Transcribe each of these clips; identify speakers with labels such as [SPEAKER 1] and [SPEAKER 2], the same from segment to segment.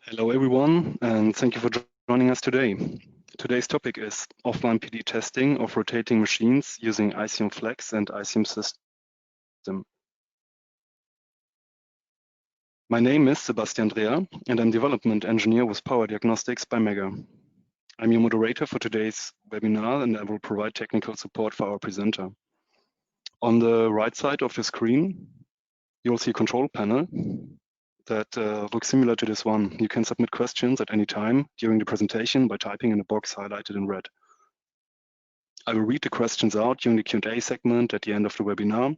[SPEAKER 1] Hello everyone, and thank you for joining us today. Today's topic is offline PD testing of rotating machines using ICMflex and ICMsystem. My name is Sebastian Dreher, and I'm development engineer with Power Diagnostics by MEGGER. I'm your moderator for today's webinar, and I will provide technical support for our presenter. On the right side of the screen, you'll see a control panel that looks similar to this one. You can submit questions at any time during the presentation by typing in the box highlighted in red. I will read the questions out during the Q&A segment at the end of the webinar,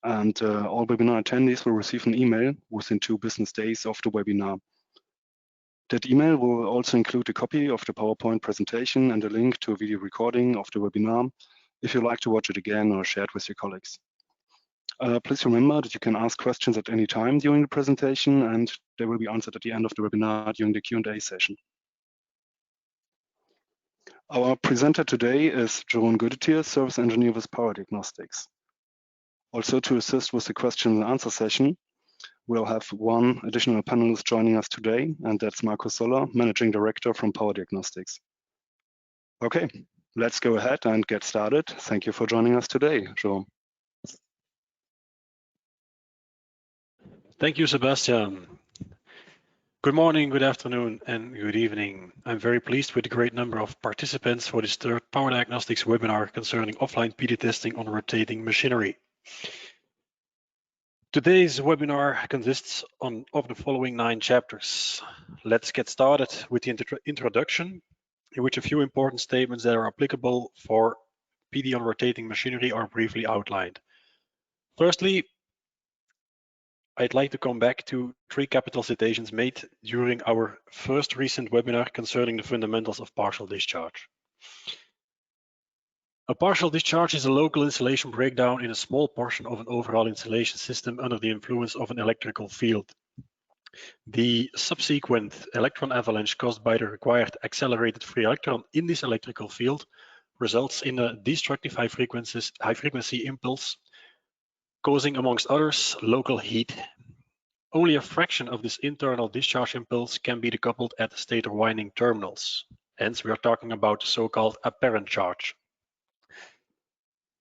[SPEAKER 1] and all webinar attendees will receive an email within 2 business days of the webinar. That email will also include a copy of the PowerPoint presentation and a link to a video recording of the webinar if you'd like to watch it again or share it with your colleagues. Please remember that you can ask questions at any time during the presentation, and they will be answered at the end of the webinar during the Q&A session. Our presenter today is Jeroen Goedertier, Service Engineer with Power Diagnostics. Also, to assist with the question and answer session, we'll have one additional panelist joining us today, and that's Marco Soller, Managing Director from Power Diagnostics. Okay, let's go ahead and get started. Thank you for joining us today, Jeroen.
[SPEAKER 2] Thank you, Sebastian. Good morning, good afternoon, and good evening. I'm very pleased with the great number of participants for this third Power Diagnostics webinar concerning offline PD testing on rotating machinery. Today's webinar consists of the following 9 chapters. Let's get started with the introduction, in which a few important statements that are applicable for PD on rotating machinery are briefly outlined. Firstly, I'd like to come back to 3 capital citations made during our first recent webinar concerning the fundamentals of partial discharge. A partial discharge is a local insulation breakdown in a small portion of an overall insulation system under the influence of an electrical field. The subsequent electron avalanche caused by the required accelerated free electron in this electrical field results in a destructive high frequency impulse, causing, amongst others, local heat. Only a fraction of this internal discharge impulse can be decoupled at the stator winding terminals. Hence, we are talking about the so-called apparent charge.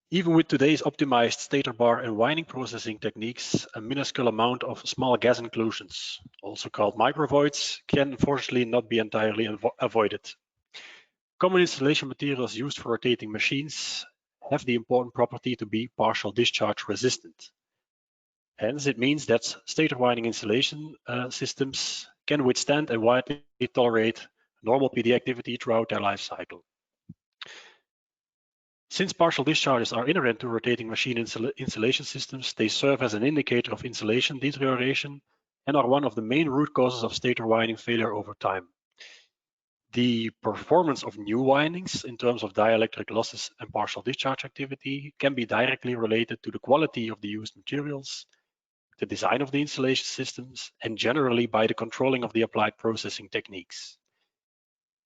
[SPEAKER 2] Even with today's optimized stator bar and winding processing techniques, a minuscule amount of small gas inclusions, also called microvoids, can unfortunately not be entirely avoided. Common insulation materials used for rotating machines have the important property to be partial discharge resistant. Hence, it means that stator winding insulation systems can withstand and widely tolerate normal PD activity throughout their life cycle. Since partial discharges are inherent to rotating machine insulation systems, they serve as an indicator of insulation deterioration and are one of the main root causes of stator winding failure over time. The performance of new windings in terms of dielectric losses and partial discharge activity can be directly related to the quality of the used materials, the design of the insulation systems, and generally by the controlling of the applied processing techniques.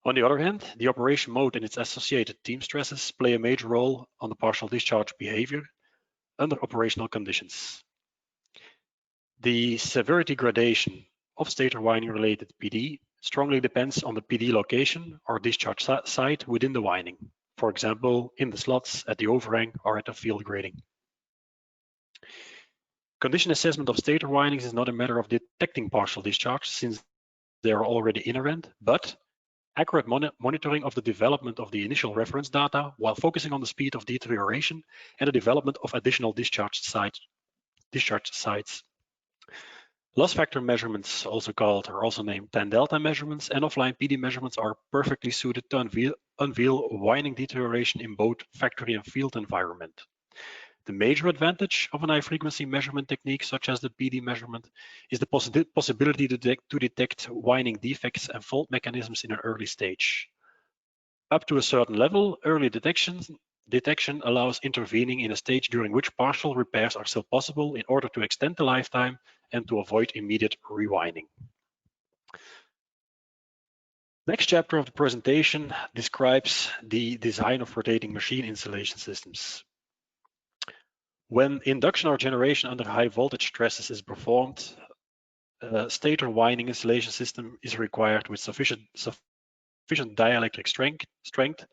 [SPEAKER 2] On the other hand, the operation mode and its associated team stresses play a major role on the partial discharge behavior under operational conditions. The severity gradation of stator winding related PD strongly depends on the PD location or discharge site within the winding, for example, in the slots, at the overhang, or at the field grading. Condition assessment of stator windings is not a matter of detecting partial discharge, since they are already inherent, but accurate monitoring of the development of the initial reference data while focusing on the speed of deterioration and the development of additional discharge sites. Loss factor measurements, also named tan delta measurements, and offline PD measurements are perfectly suited to unveil winding deterioration in both factory and field environment. The major advantage of an high-frequency measurement technique such as the PD measurement is the possibility to detect winding defects and fault mechanisms in an early stage. Up to a certain level, early detection allows intervening in a stage during which partial repairs are still possible in order to extend the lifetime and to avoid immediate rewinding. Next chapter of the presentation describes the design of rotating machine insulation systems. When induction or generation under high voltage stresses is performed, stator winding insulation system is required with sufficient dielectric strength.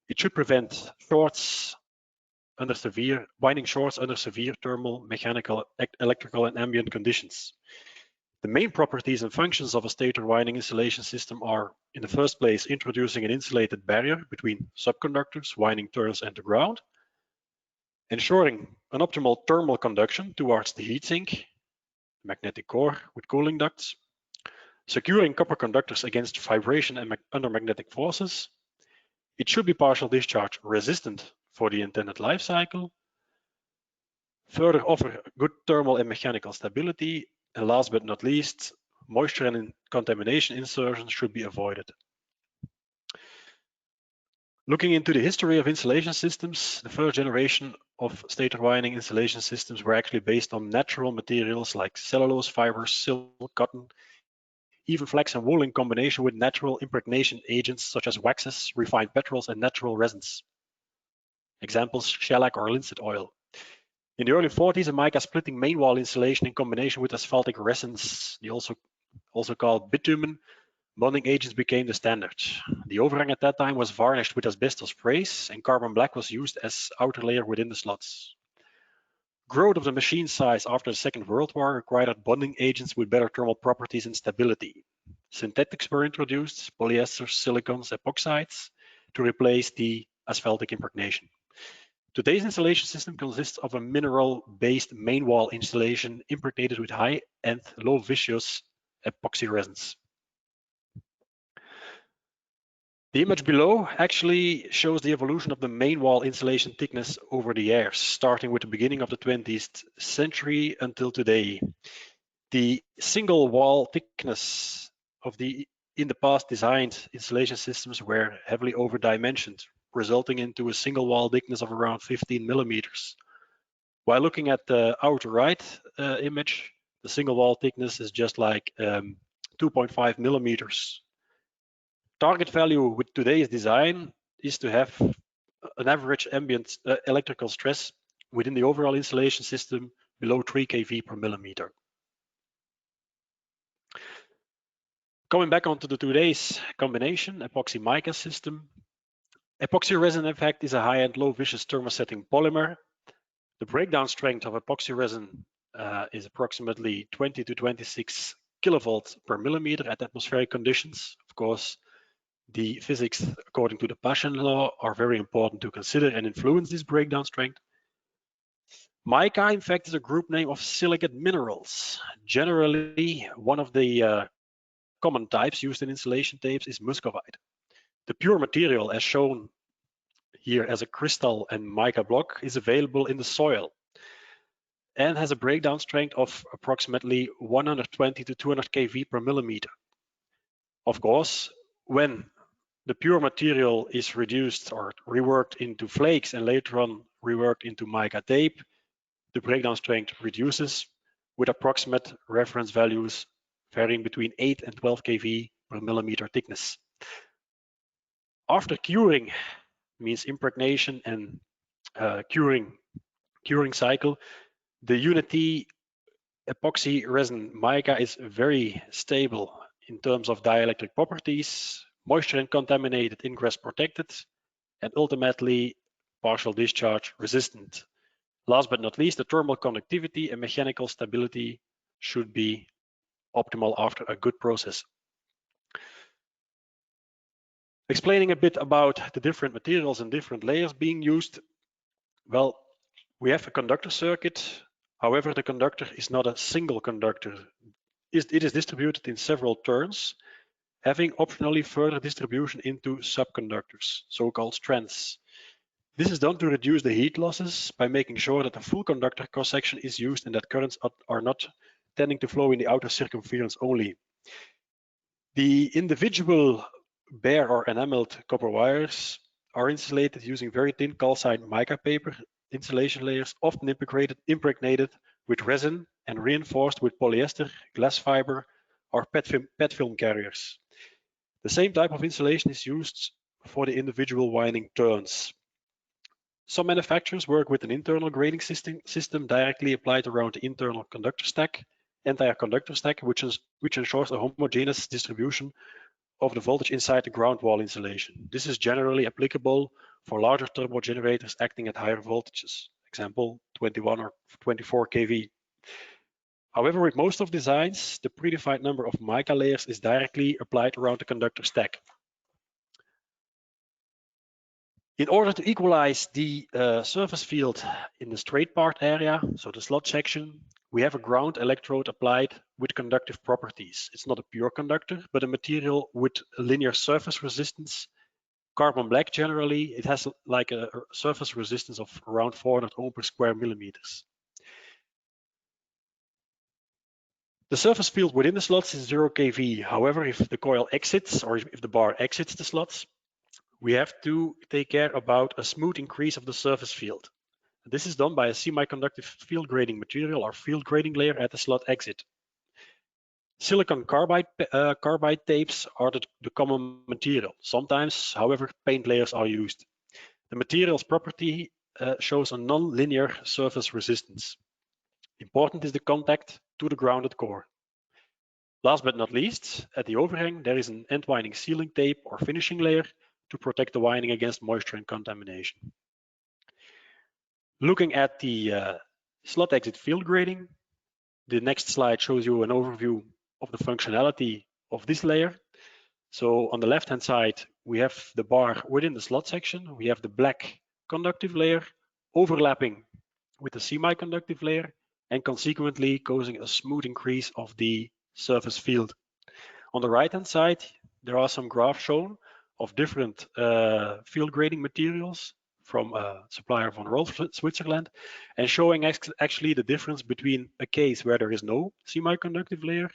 [SPEAKER 2] It should prevent winding shorts under severe thermal, mechanical, electrical, and ambient conditions. The main properties and functions of a stator winding insulation system are, in the first place, introducing an insulated barrier between subconductors, winding turns, and the ground, ensuring an optimal thermal conduction towards the heatsink, magnetic core with cooling ducts, securing copper conductors against vibration and under magnetic forces. It should be partial discharge resistant for the intended life cycle, further offer good thermal and mechanical stability, and last but not least, moisture and contamination insertions should be avoided. Looking into the history of insulation systems, the first generation of stator winding insulation systems were actually based on natural materials like cellulose fibers, silk, cotton, even flax and wool in combination with natural impregnation agents such as waxes, refined petrols, and natural resins. Examples, shellac or linseed oil. In the early 40s, a mica splitting main wall insulation in combination with asphaltic resins, the also called bitumen, bonding agents became the standard. The overhang at that time was varnished with asbestos sprays, and carbon black was used as outer layer within the slots. Growth of the machine size after the Second World War required bonding agents with better thermal properties and stability. Synthetics were introduced, polyesters, silicons, epoxides, to replace the asphaltic impregnation. Today's insulation system consists of a mineral-based main wall insulation impregnated with high-end, low-viscous epoxy resins. The image below actually shows the evolution of the main wall insulation thickness over the years, starting with the beginning of the 20th century until today. The single wall thickness of the in the past designed insulation systems were heavily over-dimensioned, resulting into a single wall thickness of around 15 millimeters. While looking at the outer right image, the single wall thickness is just like 2.5 millimeters. Target value with today's design is to have an average ambient electrical stress within the overall insulation system below 3 kV per millimeter. Coming back onto today's combination, epoxy mica system. Epoxy resin, in fact, is a high-end, low-viscous thermosetting polymer. The breakdown strength of epoxy resin is approximately 20 to 26 kilovolts per millimeter at atmospheric conditions. Of course, the physics according to the Paschen law are very important to consider and influence this breakdown strength. Mica, in fact, is a group name of silicate minerals. Generally, one of the common types used in insulation tapes is muscovite. The pure material, as shown here as a crystal and mica block, is available in the soil and has a breakdown strength of approximately 120 to 200 kV per millimeter. Of course, when the pure material is reduced or reworked into flakes and later on reworked into mica tape, the breakdown strength reduces with approximate reference values varying between 8 and 12 kV per millimeter thickness. After curing, means impregnation and curing cycle, the Unity epoxy resin mica is very stable in terms of dielectric properties, moisture and contaminated ingress protected, and ultimately partial discharge resistant. Last but not least, the thermal conductivity and mechanical stability should be optimal after a good process. Explaining a bit about the different materials and different layers being used. Well, we have a conductor circuit. However, the conductor is not a single conductor. It is distributed in several turns, having optionally further distribution into subconductors, so-called strands. This is done to reduce the heat losses by making sure that the full conductor cross-section is used and that currents are not tending to flow in the outer circumference only. The individual bare or enameled copper wires are insulated using very thin calcined mica paper insulation layers, often impregnated with resin and reinforced with polyester, glass fiber, or PET film carriers. The same type of insulation is used for the individual winding turns. Some manufacturers work with an internal grading system directly applied around the internal conductor stack entire conductor stack, which ensures a homogeneous distribution of the voltage inside the ground wall insulation. This is generally applicable for larger turbo generators acting at higher voltages, example 21 or 24 kV. However, with most of designs, the predefined number of mica layers is directly applied around the conductor stack. In order to equalize the surface field in the straight part area, so the slot section, we have a ground electrode applied with conductive properties. It's not a pure conductor, but a material with a linear surface resistance. Carbon black generally, it has like a surface resistance of around 400 ohm per square millimeters. The surface field within the slots is 0 kV. However, if the coil exits or if the bar exits the slots, we have to take care about a smooth increase of the surface field. This is done by a semiconductive field grading material or field grading layer at the slot exit. Silicon carbide tapes are the common material. Sometimes, however, paint layers are used. The material's property shows a non-linear surface resistance. Important is the contact to the grounded core. Last but not least, at the overhang, there is an end winding sealing tape or finishing layer to protect the winding against moisture and contamination. Looking at the slot exit field grading, the next slide shows you an overview of the functionality of this layer. So on the left-hand side, we have the bar within the slot section. We have the black conductive layer overlapping with the semiconductive layer and consequently causing a smooth increase of the surface field. On the right-hand side, there are some graphs shown of different field grading materials from a supplier von Rolf, Switzerland, and showing actually the difference between a case where there is no semiconductive layer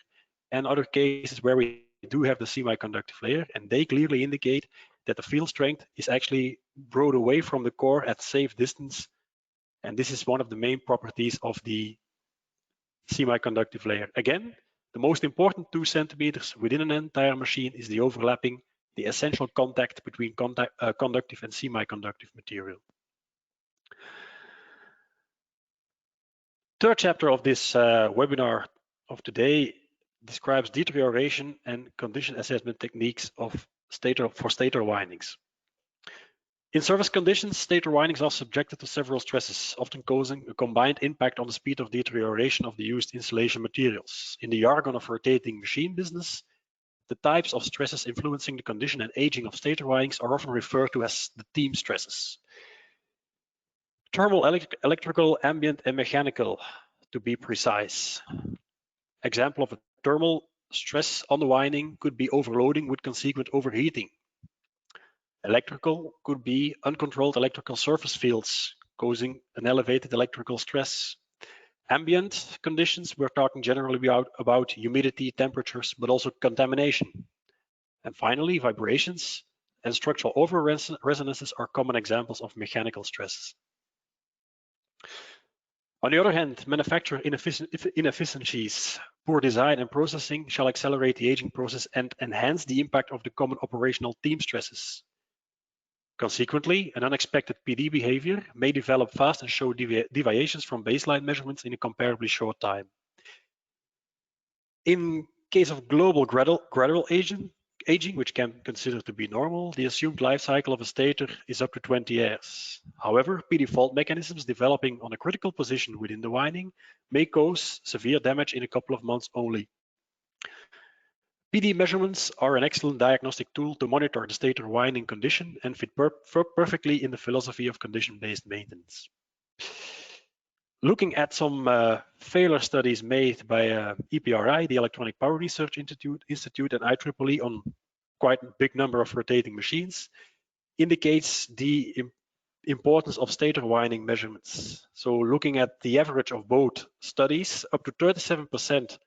[SPEAKER 2] and other cases where we do have the semiconductive layer, and they clearly indicate that the field strength is actually brought away from the core at safe distance, and this is one of the main properties of the semiconductive layer. Again, the most important 2 centimeters within an entire machine is the overlapping, the essential contact between conductive and semiconductive material. Third chapter of this webinar of today describes deterioration and condition assessment techniques of stator windings. In service conditions, stator windings are subjected to several stresses, often causing a combined impact on the speed of deterioration of the used insulation materials. In the jargon of rotating machine business, the types of stresses influencing the condition and aging of stator windings are often referred to as the team stresses. Thermal, electrical, ambient, and mechanical, to be precise. Example of a thermal stress on the winding could be overloading with consequent overheating. Electrical could be uncontrolled electrical surface fields causing an elevated electrical stress. Ambient conditions, we're talking generally about humidity, temperatures, but also contamination. And finally, vibrations and structural over-resonances are common examples of mechanical stresses. On the other hand, manufacturer inefficiencies, poor design and processing shall accelerate the aging process and enhance the impact of the common operational team stresses. Consequently, an unexpected PD behavior may develop fast and show deviations from baseline measurements in a comparably short time. In case of global gradual aging, which can be considered to be normal, the assumed life cycle of a stator is up to 20 years. However, PD fault mechanisms developing on a critical position within the winding may cause severe damage in a couple of months only. PD measurements are an excellent diagnostic tool to monitor the stator winding condition and fit perfectly in the philosophy of condition-based maintenance. Looking at some failure studies made by EPRI, the Electronic Power Research Institute, and IEEE on quite a big number of rotating machines, indicates the importance of stator winding measurements. So looking at the average of both studies, up to 37%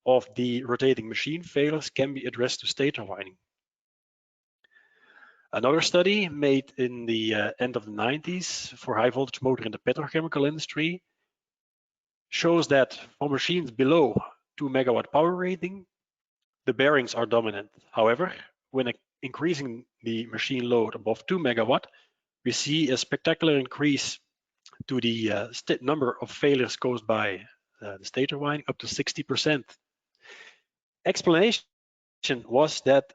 [SPEAKER 2] of the rotating machine failures can be addressed to stator winding. Another study made in the end of the 90s for high voltage motor in the petrochemical industry shows that for machines below 2 megawatt power rating, the bearings are dominant. However, when increasing the machine load above 2 megawatt, we see a spectacular increase to the number of failures caused by the stator winding, up to 60%. Explanation was that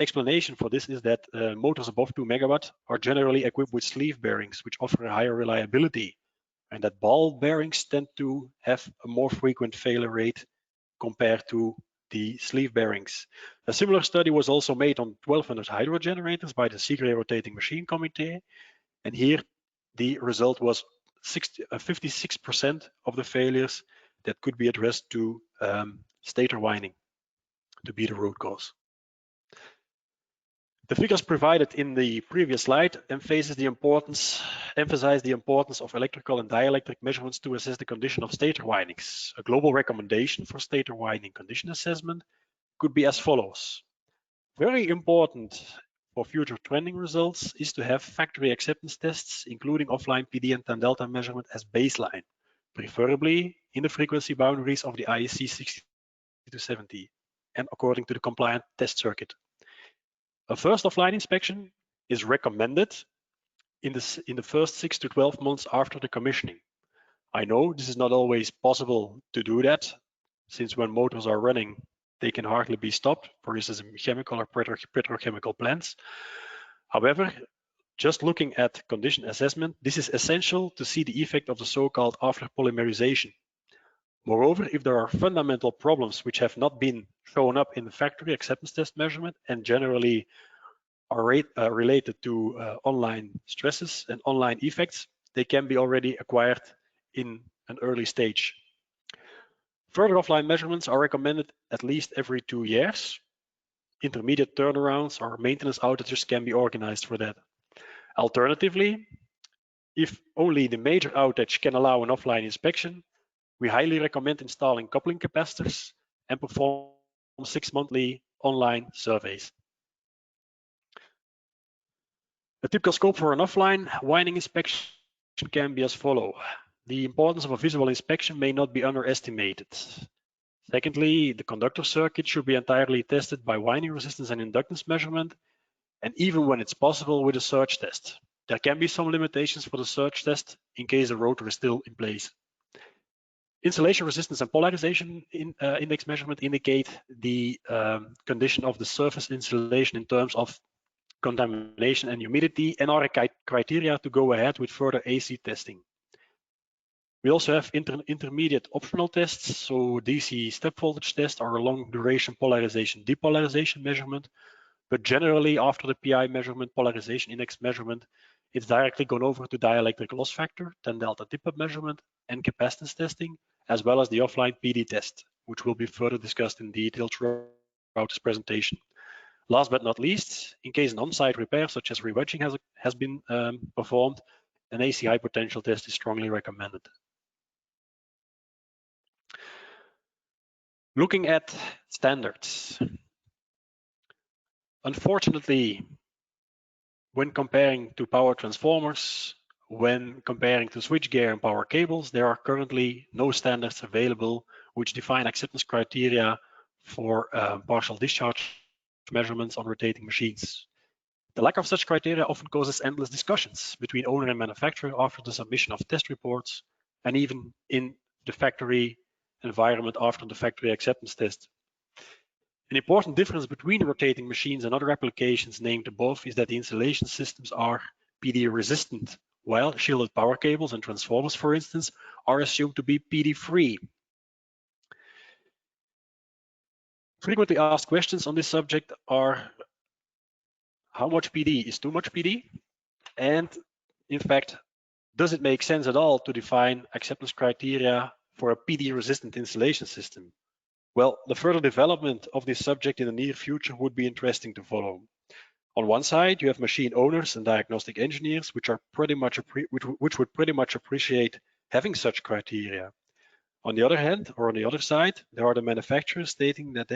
[SPEAKER 2] explanation for this is that motors above 2 megawatt are generally equipped with sleeve bearings, which offer a higher reliability, and that ball bearings tend to have a more frequent failure rate compared to the sleeve bearings. A similar study was also made on 1200 hydro generators by the Segre Rotating Machine Committee, and here the result was 56% of the failures that could be addressed to stator winding to be the root cause. The figures provided in the previous slide emphasize the importance of electrical and dielectric measurements to assess the condition of stator windings. A global recommendation for stator winding condition assessment could be as follows. Very important for future trending results is to have factory acceptance tests, including offline PD and tan delta measurement as baseline, preferably in the frequency boundaries of the IEC 60 to 70 and according to the compliant test circuit. A first offline inspection is recommended in the first 6 to 12 months after the commissioning. I know this is not always possible to do that, since when motors are running, they can hardly be stopped, for instance, in chemical or petrochemical plants. However, just looking at condition assessment, this is essential to see the effect of the so-called after polymerization. Moreover, if there are fundamental problems which have not been shown up in the factory acceptance test measurement and generally are related to online stresses and online effects, they can be already acquired in an early stage. Further offline measurements are recommended at least every 2 years. Intermediate turnarounds or maintenance outages can be organized for that. Alternatively, if only the major outage can allow an offline inspection, we highly recommend installing coupling capacitors and perform 6 monthly online surveys. A typical scope for an offline winding inspection can be as follows. The importance of a visual inspection may not be underestimated. Secondly, the conductor circuit should be entirely tested by winding resistance and inductance measurement, and even when it's possible with a surge test. There can be some limitations for the surge test in case the rotor is still in place. Insulation resistance and polarization index measurement indicate the condition of the surface insulation in terms of contamination and humidity, and are a criteria to go ahead with further AC testing. We also have intermediate optional tests, so DC step voltage test or a long duration polarization depolarization measurement, but generally after the PI measurement, polarization index measurement, it's directly gone over to dielectric loss factor, tan delta tip-up measurement, and capacitance testing, as well as the offline PD test, which will be further discussed in detail throughout this presentation. Last but not least, in case an on-site repair such as rewedging has been performed, an AC high potential test is strongly recommended. Looking at standards. Unfortunately, when comparing to power transformers, when comparing to switchgear and power cables, there are currently no standards available which define acceptance criteria for partial discharge measurements on rotating machines. The lack of such criteria often causes endless discussions between owner and manufacturer after the submission of test reports, and even in the factory environment after the factory acceptance test. An important difference between rotating machines and other applications named above is that the insulation systems are PD resistant, while shielded power cables and transformers, for instance, are assumed to be PD free. Frequently asked questions on this subject are: how much PD is too much PD? And in fact, does it make sense at all to define acceptance criteria for a PD resistant insulation system? Well, the further development of this subject in the near future would be interesting to follow. On one side, you have machine owners and diagnostic engineers, which would pretty much appreciate having such criteria. On the other hand, or on the other side, there are the manufacturers stating that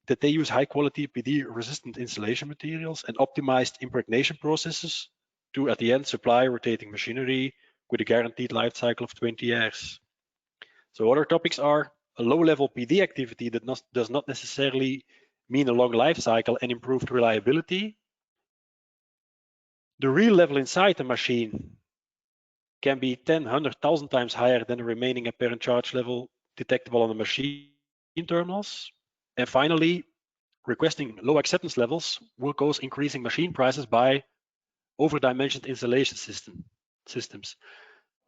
[SPEAKER 2] they use high quality PD resistant insulation materials and optimized impregnation processes to at the end supply rotating machinery with a guaranteed life cycle of 20 years. So other topics are: a low-level PD activity that does not necessarily mean a long life cycle and improved reliability. The real level inside the machine can be 10, 100,000 times higher than the remaining apparent charge level detectable on the machine terminals. And finally, requesting low acceptance levels will cause increasing machine prices by over-dimensioned installation systems.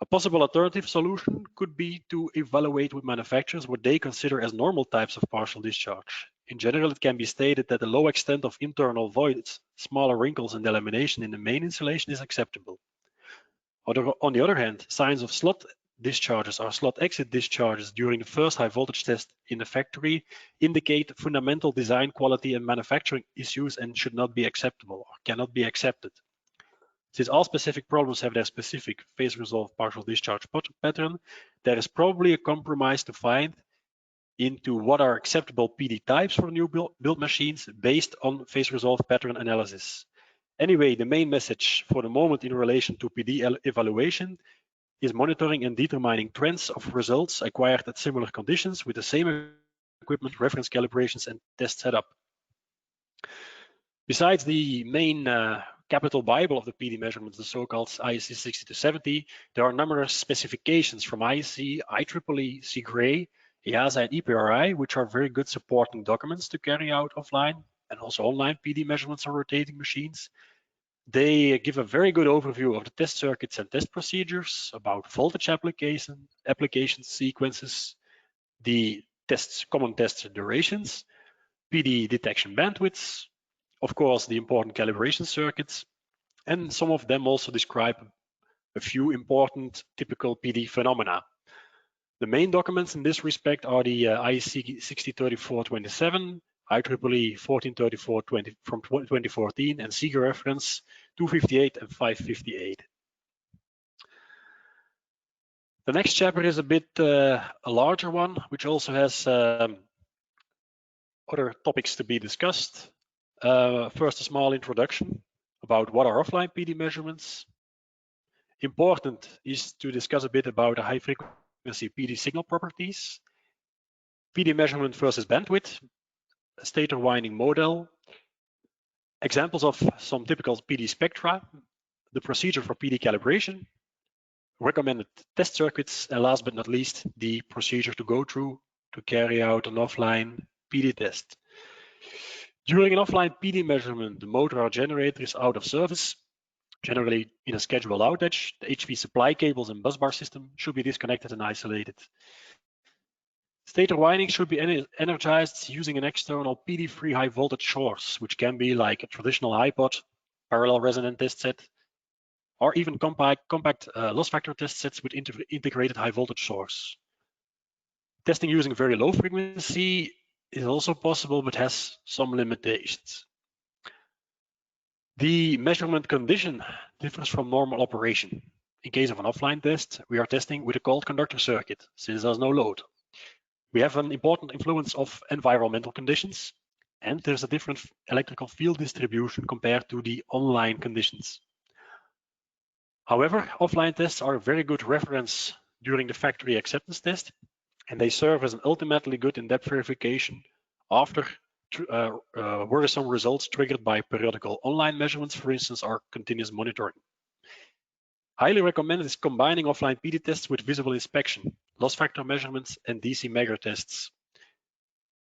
[SPEAKER 2] A possible alternative solution could be to evaluate with manufacturers what they consider as normal types of partial discharge. In general, it can be stated that the low extent of internal voids, smaller wrinkles, and delamination in the main insulation is acceptable. On the other hand, signs of slot discharges or slot exit discharges during the first high voltage test in the factory indicate fundamental design quality and manufacturing issues and should not be acceptable or cannot be accepted. Since all specific problems have their specific phase-resolved partial discharge pattern, there is probably a compromise to find into what are acceptable PD types for new build machines based on phase-resolved pattern analysis. Anyway, the main message for the moment in relation to PD evaluation is monitoring and determining trends of results acquired at similar conditions with the same equipment, reference calibrations, and test setup. Besides the main capital Bible of the PD measurements, the so-called IEC 60-70, there are numerous specifications from IEC, IEEE, CGRE, EASA, and EPRI, which are very good supporting documents to carry out offline and also online PD measurements on rotating machines. They give a very good overview of the test circuits and test procedures, about voltage application sequences, the common test durations, PD detection bandwidths, of course, the important calibration circuits, and some of them also describe a few important typical PD phenomena. The main documents in this respect are the IEC 6034-27, IEEE 1434 from 2014, and CGRE reference 258 and 558. The next chapter is a bit a larger one, which also has other topics to be discussed. First, a small introduction about what are offline PD measurements. Important is to discuss a bit about the high frequency PD signal properties, PD measurement versus bandwidth, stator winding model, examples of some typical PD spectra, the procedure for PD calibration, recommended test circuits, and last but not least, the procedure to go through to carry out an offline PD test. During an offline PD measurement, the motor or generator is out of service, generally in a scheduled outage. The HV supply cables and busbar system should be disconnected and isolated. Stator winding should be energized using an external PD-free high voltage source, which can be like a traditional iPod, parallel resonant test set, or even compact loss factor test sets with integrated high voltage source. Testing using very low frequency is also possible, but has some limitations. The measurement condition differs from normal operation. In case of an offline test, we are testing with a cold conductor circuit, since there's no load. We have an important influence of environmental conditions, and there's a different electrical field distribution compared to the online conditions. However, offline tests are a very good reference during the factory acceptance test, and they serve as an ultimately good in-depth verification after worrisome results triggered by periodical online measurements, for instance, or continuous monitoring. Highly recommended is combining offline PD tests with visual inspection, loss factor measurements, and DC MEGGER tests.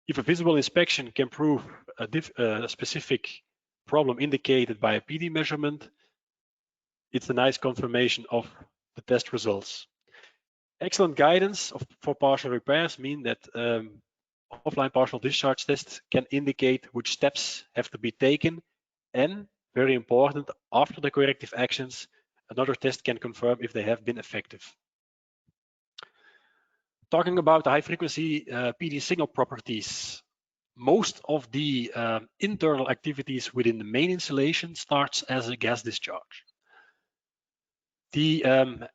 [SPEAKER 2] If a visual inspection can prove a specific problem indicated by a PD measurement, it's a nice confirmation of the test results. Excellent guidance for partial repairs mean that offline partial discharge tests can indicate which steps have to be taken, and very important, after the corrective actions, another test can confirm if they have been effective. Talking about the high frequency PD signal properties, most of the internal activities within the main insulation starts as a gas discharge. The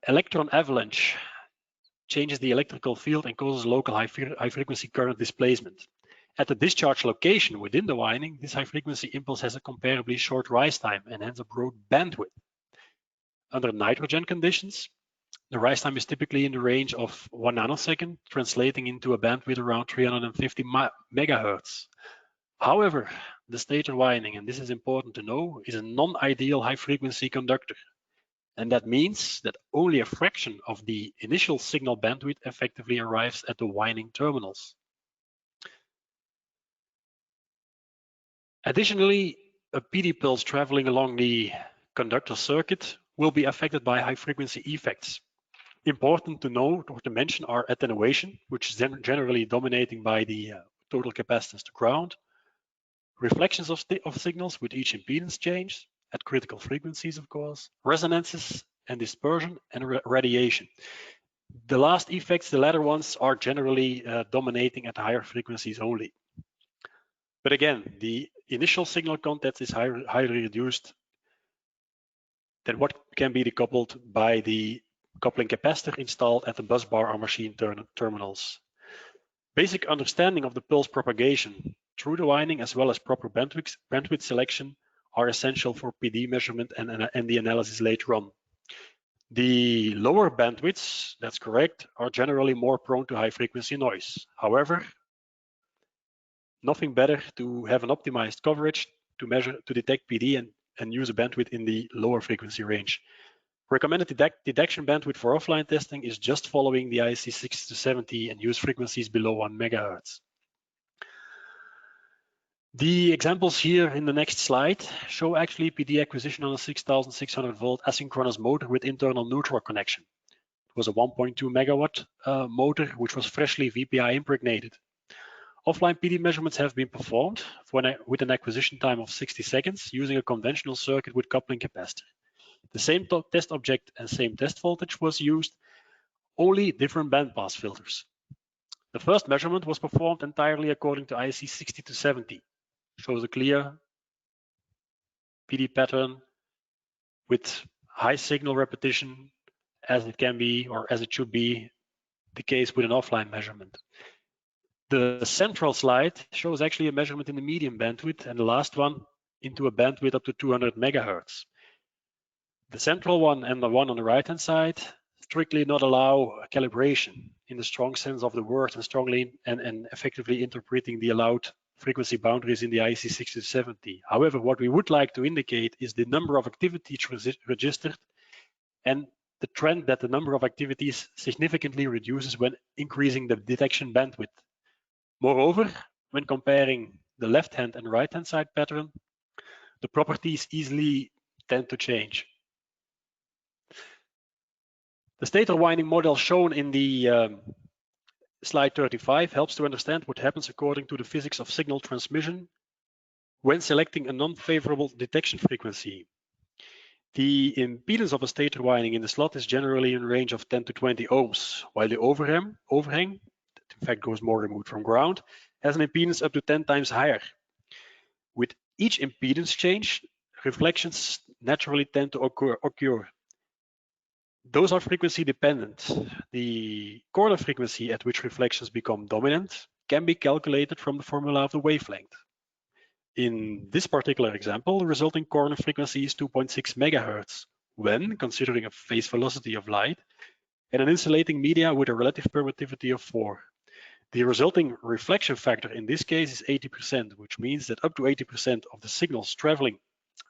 [SPEAKER 2] electron avalanche changes the electrical field and causes local high frequency current displacement. At the discharge location within the winding, this high frequency impulse has a comparably short rise time and hence a broad bandwidth. Under nitrogen conditions, the rise time is typically in the range of 1 nanosecond, translating into a bandwidth around 350 megahertz. However, the stator winding, and this is important to know, is a non-ideal high frequency conductor. And that means that only a fraction of the initial signal bandwidth effectively arrives at the winding terminals. Additionally, a PD pulse traveling along the conductor circuit will be affected by high frequency effects. Important to note or to mention are attenuation, which is generally dominating by the total capacitance to ground, reflections of signals with each impedance change at critical frequencies, of course, resonances and dispersion, and radiation. The last effects, the latter ones, are generally dominating at higher frequencies only. But again, the initial signal content is highly reduced than what can be decoupled by the coupling capacitor installed at the bus bar or machine terminals. Basic understanding of the pulse propagation through the winding as well as proper bandwidth selection are essential for PD measurement and the analysis later on. The lower bandwidths, that's correct, are generally more prone to high frequency noise. However, nothing better to have an optimized coverage to detect PD and use a bandwidth in the lower frequency range. Recommended detection bandwidth for offline testing is just following the IC 60-70 and use frequencies below 1 MHz. The examples here in the next slide show actually PD acquisition on a 6,600 volt asynchronous motor with internal neutral connection. It was a 1.2 megawatt motor which was freshly VPI impregnated. Offline PD measurements have been performed with an acquisition time of 60 seconds using a conventional circuit with coupling capacitor. The same test object and same test voltage was used, only different bandpass filters. The first measurement was performed entirely according to IC 60-70. Shows a clear PD pattern with high signal repetition as it can be or as it should be the case with an offline measurement. The central slide shows actually a measurement in the medium bandwidth and the last one into a bandwidth up to 200 megahertz. The central one and the one on the right-hand side strictly not allow calibration in the strong sense of the word and strongly and effectively interpreting the allowed frequency boundaries in the IC 60-70. However, what we would like to indicate is the number of activities registered and the trend that the number of activities significantly reduces when increasing the detection bandwidth. Moreover, when comparing the left-hand and right-hand side pattern, the properties easily tend to change. The stator winding model shown in the slide 35 helps to understand what happens according to the physics of signal transmission when selecting a non-favorable detection frequency. The impedance of a stator winding in the slot is generally in range of 10 to 20 ohms, while the overhang, that in fact goes more removed from ground, has an impedance up to 10 times higher. With each impedance change, reflections naturally tend to occur. Those are frequency dependent. The corner frequency at which reflections become dominant can be calculated from the formula of the wavelength. In this particular example, the resulting corner frequency is 2.6 megahertz when considering a phase velocity of light and an insulating media with a relative permittivity of 4. The resulting reflection factor in this case is 80%, which means that up to 80% of the signals traveling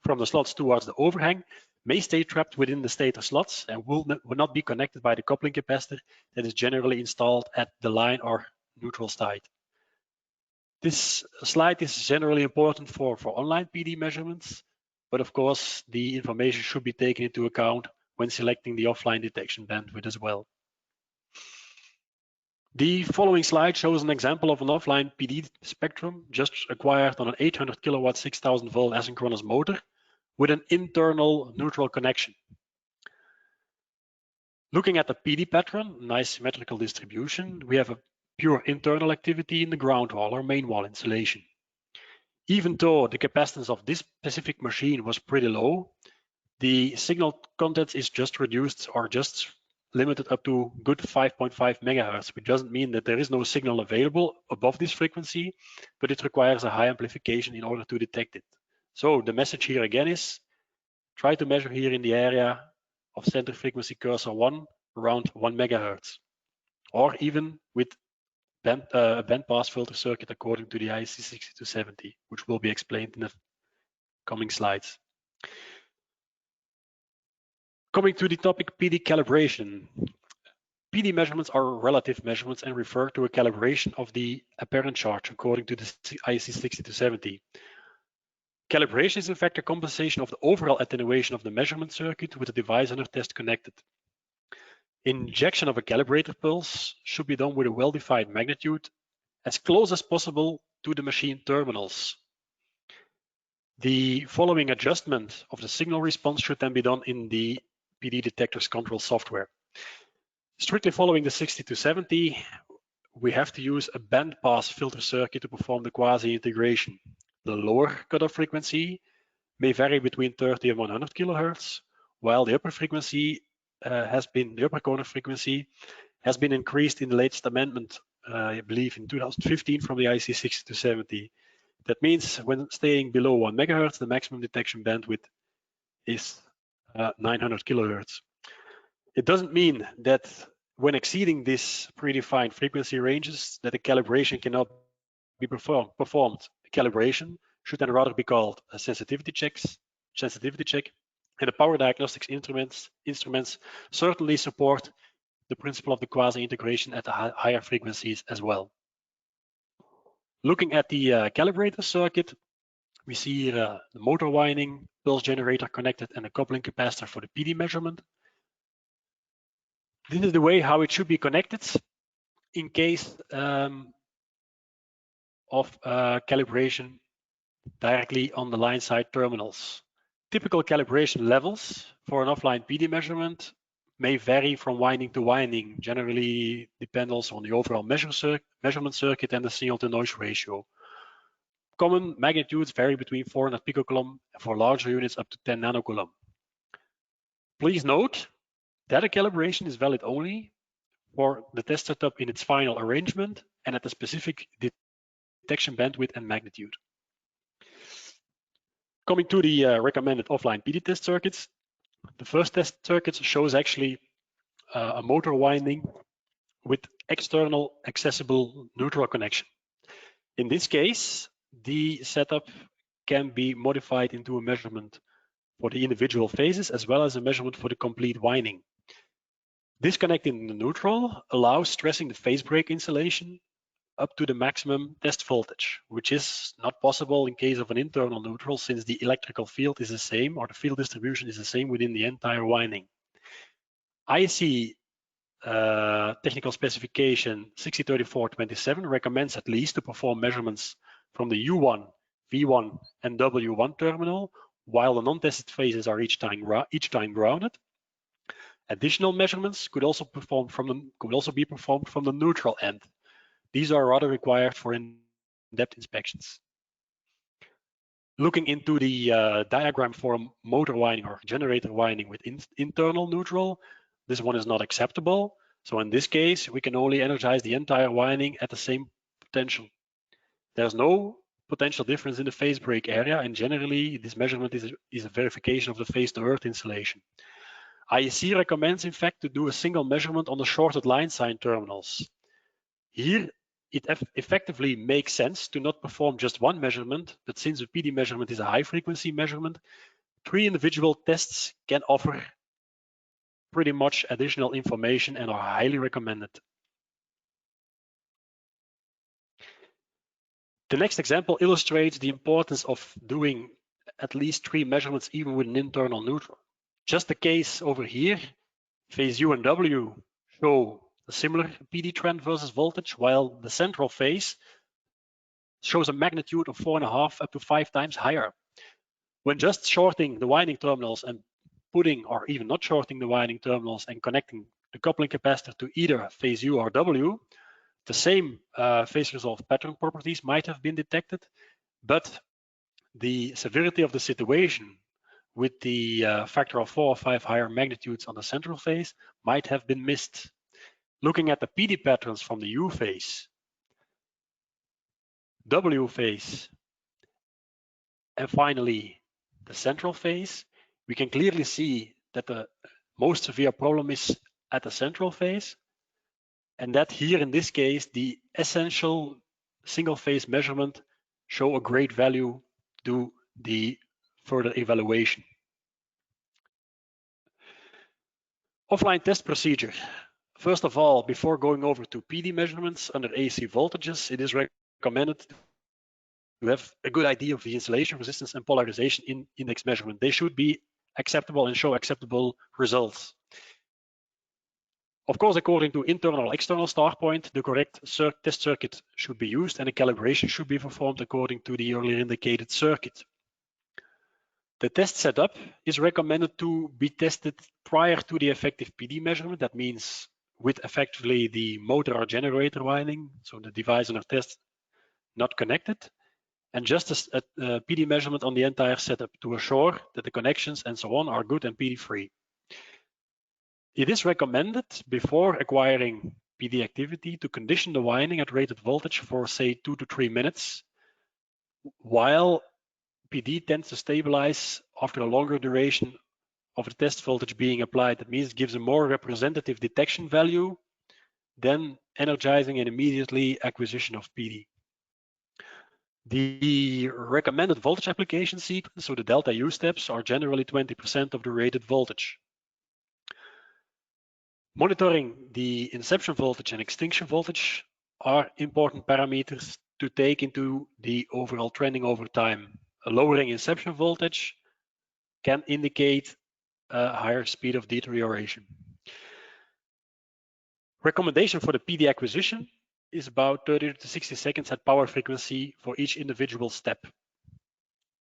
[SPEAKER 2] from the slots towards the overhang may stay trapped within the stator slots and will not be connected by the coupling capacitor that is generally installed at the line or neutral side. This slide is generally important for online PD measurements, but of course the information should be taken into account when selecting the offline detection bandwidth as well. The following slide shows an example of an offline PD spectrum just acquired on an 800 kilowatt 6000 volt asynchronous motor with an internal neutral connection. Looking at the PD pattern, nice symmetrical distribution, we have a pure internal activity in the ground wall or main wall insulation. Even though the capacitance of this specific machine was pretty low, the signal content is just reduced or just limited up to good 5.5 megahertz, which doesn't mean that there is no signal available above this frequency, but it requires a high amplification in order to detect it. So the message here again is try to measure here in the area of center frequency cursor 1 around 1 megahertz, or even with a bandpass filter circuit according to the IC 60-70, which will be explained in the coming slides. Coming to the topic PD calibration. PD measurements are relative measurements and refer to a calibration of the apparent charge according to the IC 6270. Calibration is in fact a compensation of the overall attenuation of the measurement circuit with the device under test connected. Injection of a calibrator pulse should be done with a well-defined magnitude as close as possible to the machine terminals. The following adjustment of the signal response should then be done in the PD detector's control software. Strictly following the 6270, we have to use a bandpass filter circuit to perform the quasi-integration. The lower cutoff frequency may vary between 30 and 100 kilohertz, while the upper frequency the upper corner frequency has been increased in the latest amendment, I believe in 2015 from the IC 6270. That means when staying below 1 megahertz, the maximum detection bandwidth is 900 kilohertz. It doesn't mean that when exceeding this predefined frequency ranges that a calibration cannot be performed. Calibration should then rather be called a sensitivity check, and the power diagnostics instruments certainly support the principle of the quasi-integration at the higher frequencies as well. Looking at the calibrator circuit, we see here the motor winding, pulse generator connected, and a coupling capacitor for the PD measurement. This is the way how it should be connected in case of calibration directly on the line side terminals. Typical calibration levels for an offline PD measurement may vary from winding to winding, generally depend also on the overall measurement circuit and the signal to noise ratio. Common magnitudes vary between 400 picocoulomb and for larger units up to 10 nanocoulomb. Please note that a calibration is valid only for the test setup in its final arrangement and at a specific detection bandwidth and magnitude. Coming to the recommended offline PD test circuits, the first test circuit shows actually a motor winding with external accessible neutral connection. In this case, the setup can be modified into a measurement for the individual phases as well as a measurement for the complete winding. Disconnecting the neutral allows stressing the phase break insulation up to the maximum test voltage, which is not possible in case of an internal neutral since the electrical field is the same or the field distribution is the same within the entire winding. IC technical specification 6034-27 recommends at least to perform measurements from the U1, V1, and W1 terminal, while the non-tested phases are each time grounded. Additional measurements could also be performed from the neutral end. These are rather required for in-depth inspections. Looking into the diagram for a motor winding or generator winding with internal neutral, this one is not acceptable. So in this case, we can only energize the entire winding at the same potential. There's no potential difference in the phase break area, and generally this measurement is a verification of the phase to earth insulation. IEC recommends in fact to do a single measurement on the shorted line sign terminals. Here it effectively makes sense to not perform just one measurement, but since the PD measurement is a high frequency measurement, 3 individual tests can offer pretty much additional information and are highly recommended. The next example illustrates the importance of doing at least 3 measurements even with an internal neutral. Just the case over here, phase U and W show a similar PD trend versus voltage, while the central phase shows a magnitude of 4.5 up to 5 times higher. When just shorting the winding terminals and putting, or even not shorting the winding terminals and connecting the coupling capacitor to either phase U or W, the same phase resolved pattern properties might have been detected, but the severity of the situation with the factor of 4 or 5 higher magnitudes on the central phase might have been missed. Looking at the PD patterns from the U phase, W phase, and finally the central phase, we can clearly see that the most severe problem is at the central phase, and that here in this case the essential single phase measurement show a great value to the further evaluation. Offline test procedure. First of all, before going over to PD measurements under AC voltages, it is recommended to have a good idea of the insulation, resistance, and polarization index measurement. They should be acceptable and show acceptable results. Of course, according to internal or external start point, the correct test circuit should be used and a calibration should be performed according to the earlier indicated circuit. The test setup is recommended to be tested prior to the effective PD measurement. That means with effectively the motor or generator winding, so the device under test not connected, and just a PD measurement on the entire setup to assure that the connections and so on are good and PD free. It is recommended before acquiring PD activity to condition the winding at rated voltage for say 2 to 3 minutes, while PD tends to stabilize after a longer duration of the test voltage being applied. That means it gives a more representative detection value than energizing and immediately acquisition of PD. The recommended voltage application sequence, so the delta U steps, are generally 20% of the rated voltage. Monitoring the inception voltage and extinction voltage are important parameters to take into the overall trending over time. A lowering inception voltage can indicate a higher speed of deterioration. Recommendation for the PD acquisition is about 30 to 60 seconds at power frequency for each individual step.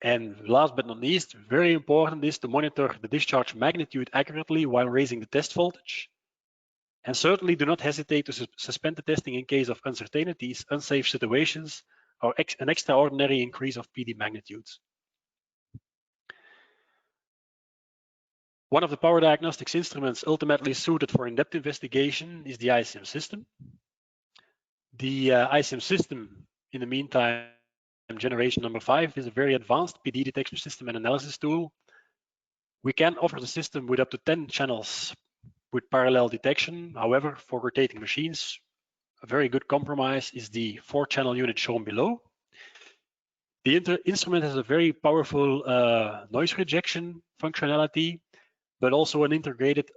[SPEAKER 2] And last but not least, very important is to monitor the discharge magnitude accurately while raising the test voltage. And certainly do not hesitate to suspend the testing in case of uncertainties, unsafe situations, or an extraordinary increase of PD magnitudes. One of the power diagnostics instruments ultimately suited for in-depth investigation is the ICM system. The ICM system, in the meantime, generation number 5, is a very advanced PD detection system and analysis tool. We can offer the system with up to 10 channels with parallel detection. However, for rotating machines, a very good compromise is the 4-channel unit shown below. The instrument has a very powerful noise rejection functionality, but also an integrated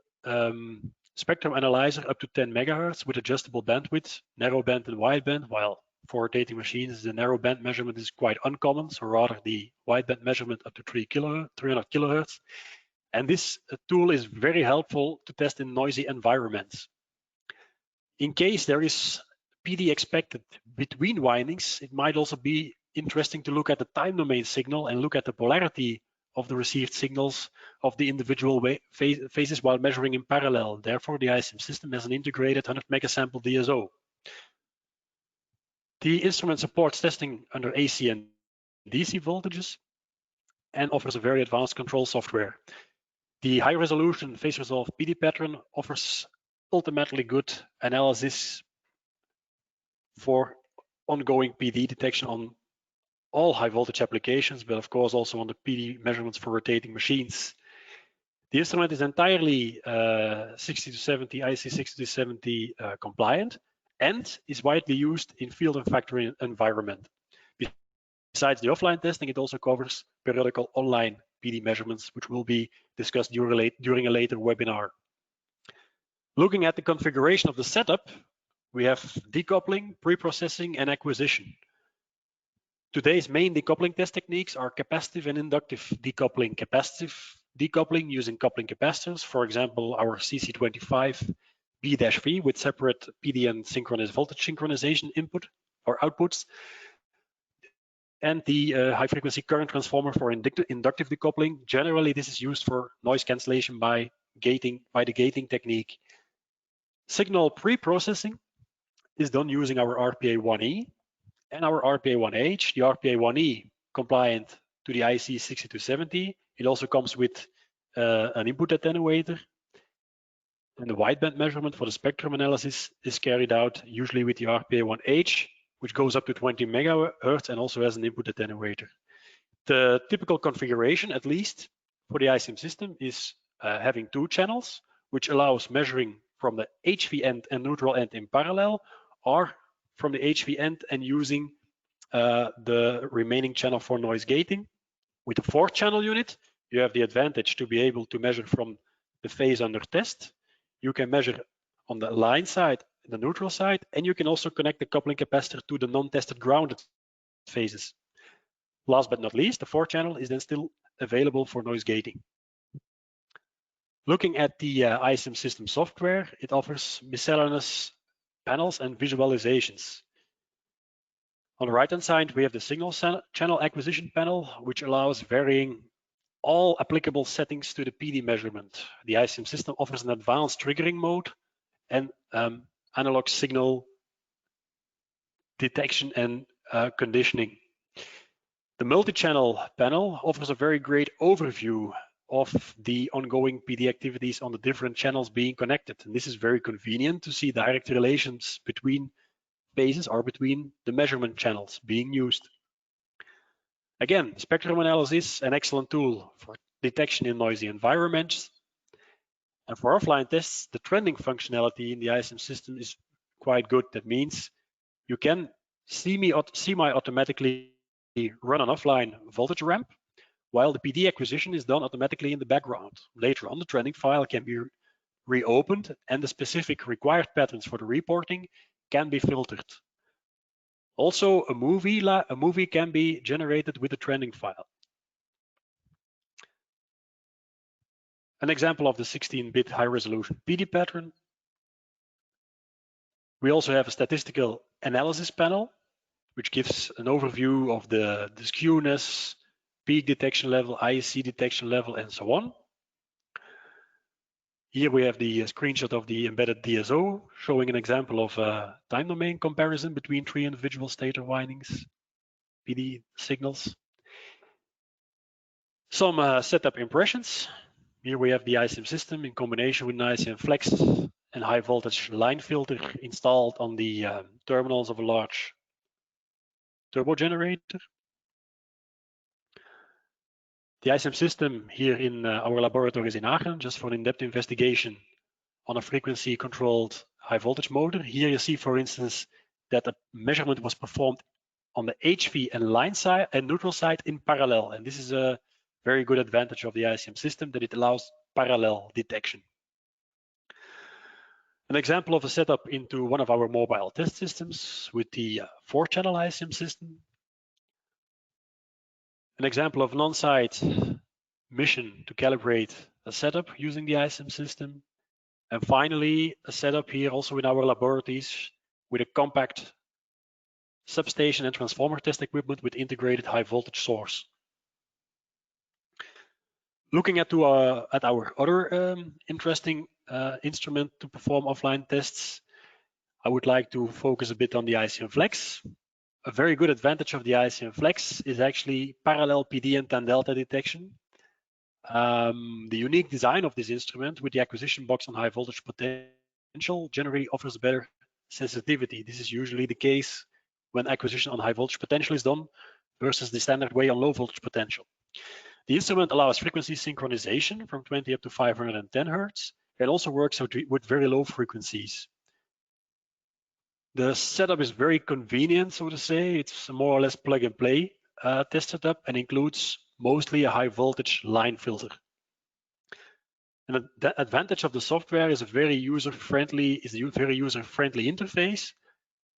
[SPEAKER 2] spectrum analyzer up to 10 megahertz with adjustable bandwidth, narrow band and wide band, while for rotating machines, the narrow band measurement is quite uncommon, so rather the wide band measurement up to 300 kilohertz. And this tool is very helpful to test in noisy environments. In case there is PD expected between windings, it might also be interesting to look at the time domain signal and look at the polarity of the received signals of the individual phases while measuring in parallel. Therefore, the ICM system has an integrated 100 megasample DSO. The instrument supports testing under AC and DC voltages and offers a very advanced control software. The high resolution phase resolve PD pattern offers ultimately good analysis for ongoing PD detection on all high voltage applications, but of course also on the PD measurements for rotating machines. The instrument is entirely 60-70 IC 60-70 compliant and is widely used in field and factory environment. Besides the offline testing, it also covers periodical online PD measurements, which will be discussed during a later webinar. Looking at the configuration of the setup, we have decoupling, pre-processing, and acquisition. Today's main decoupling test techniques are capacitive and inductive decoupling. Capacitive decoupling using coupling capacitors, for example, our CC25B-3 with separate PD and synchronous voltage synchronization input or outputs, and the high frequency current transformer for inductive decoupling. Generally, this is used for noise cancellation by the gating technique. Signal pre-processing is done using our RPA1E and our RPA1H. The RPA1E compliant to the IC 6270. It also comes with an input attenuator. And the wideband measurement for the spectrum analysis is carried out usually with the RPA1H, which goes up to 20 megahertz and also has an input attenuator. The typical configuration, at least for the ICM system, is having 2 channels, which allows measuring from the HV end and neutral end in parallel, or from the HV end and using the remaining channel for noise gating. With the 4-channel unit, you have the advantage to be able to measure from the phase under test. You can measure on the line side, the neutral side, and you can also connect the coupling capacitor to the non-tested grounded phases. Last but not least, the 4-channel is then still available for noise gating. Looking at the ICMsystem software, it offers miscellaneous panels and visualizations. On the right-hand side, we have the signal channel acquisition panel, which allows varying all applicable settings to the PD measurement. The ICMsystem offers an advanced triggering mode and analog signal detection and conditioning. The multi-channel panel offers a very great overview of the ongoing PD activities on the different channels being connected. And this is very convenient to see direct relations between phases or between the measurement channels being used. Again, spectrum analysis, an excellent tool for detection in noisy environments. And for offline tests, the trending functionality in the ICMsystem is quite good. That means you can semi-automatically run an offline voltage ramp, while the PD acquisition is done automatically in the background. Later on, the trending file can be reopened and the specific required patterns for the reporting can be filtered. Also, a movie can be generated with the trending file. An example of the 16-bit high-resolution PD pattern. We also have a statistical analysis panel, which gives an overview of the skewness, peak detection level, IEC detection level, and so on. Here we have the screenshot of the embedded DSO showing an example of a time domain comparison between 3 individual stator windings, PD signals. Some setup impressions. Here we have the ICMsystem in combination with an ICMflex and high voltage line filter installed on the terminals of a large turbo generator. The ICMsystem here in our laboratories in Aachen, just for an in-depth investigation on a frequency controlled high voltage motor. Here you see, for instance, that a measurement was performed on the HV and line side and neutral side in parallel. And this is a very good advantage of the ICMsystem, that it allows parallel detection. An example of a setup into one of our mobile test systems with the 4-channel ICMsystem. An example of an on-site mission to calibrate a setup using the ICMsystem. And finally, a setup here also in our laboratories with a compact substation and transformer test equipment with integrated high voltage source. Looking at our other interesting instrument to perform offline tests, I would like to focus a bit on the ICMflex. A very good advantage of the ICMflex is actually parallel PD and tan delta detection. The unique design of this instrument with the acquisition box on high voltage potential generally offers better sensitivity. This is usually the case when acquisition on high voltage potential is done versus the standard way on low voltage potential. The instrument allows frequency synchronization from 20 up to 510 Hertz and also works with very low frequencies. The setup is very convenient, so to say. It's more or less plug and play test setup and includes mostly a high voltage line filter. And the advantage of the software is a very user-friendly interface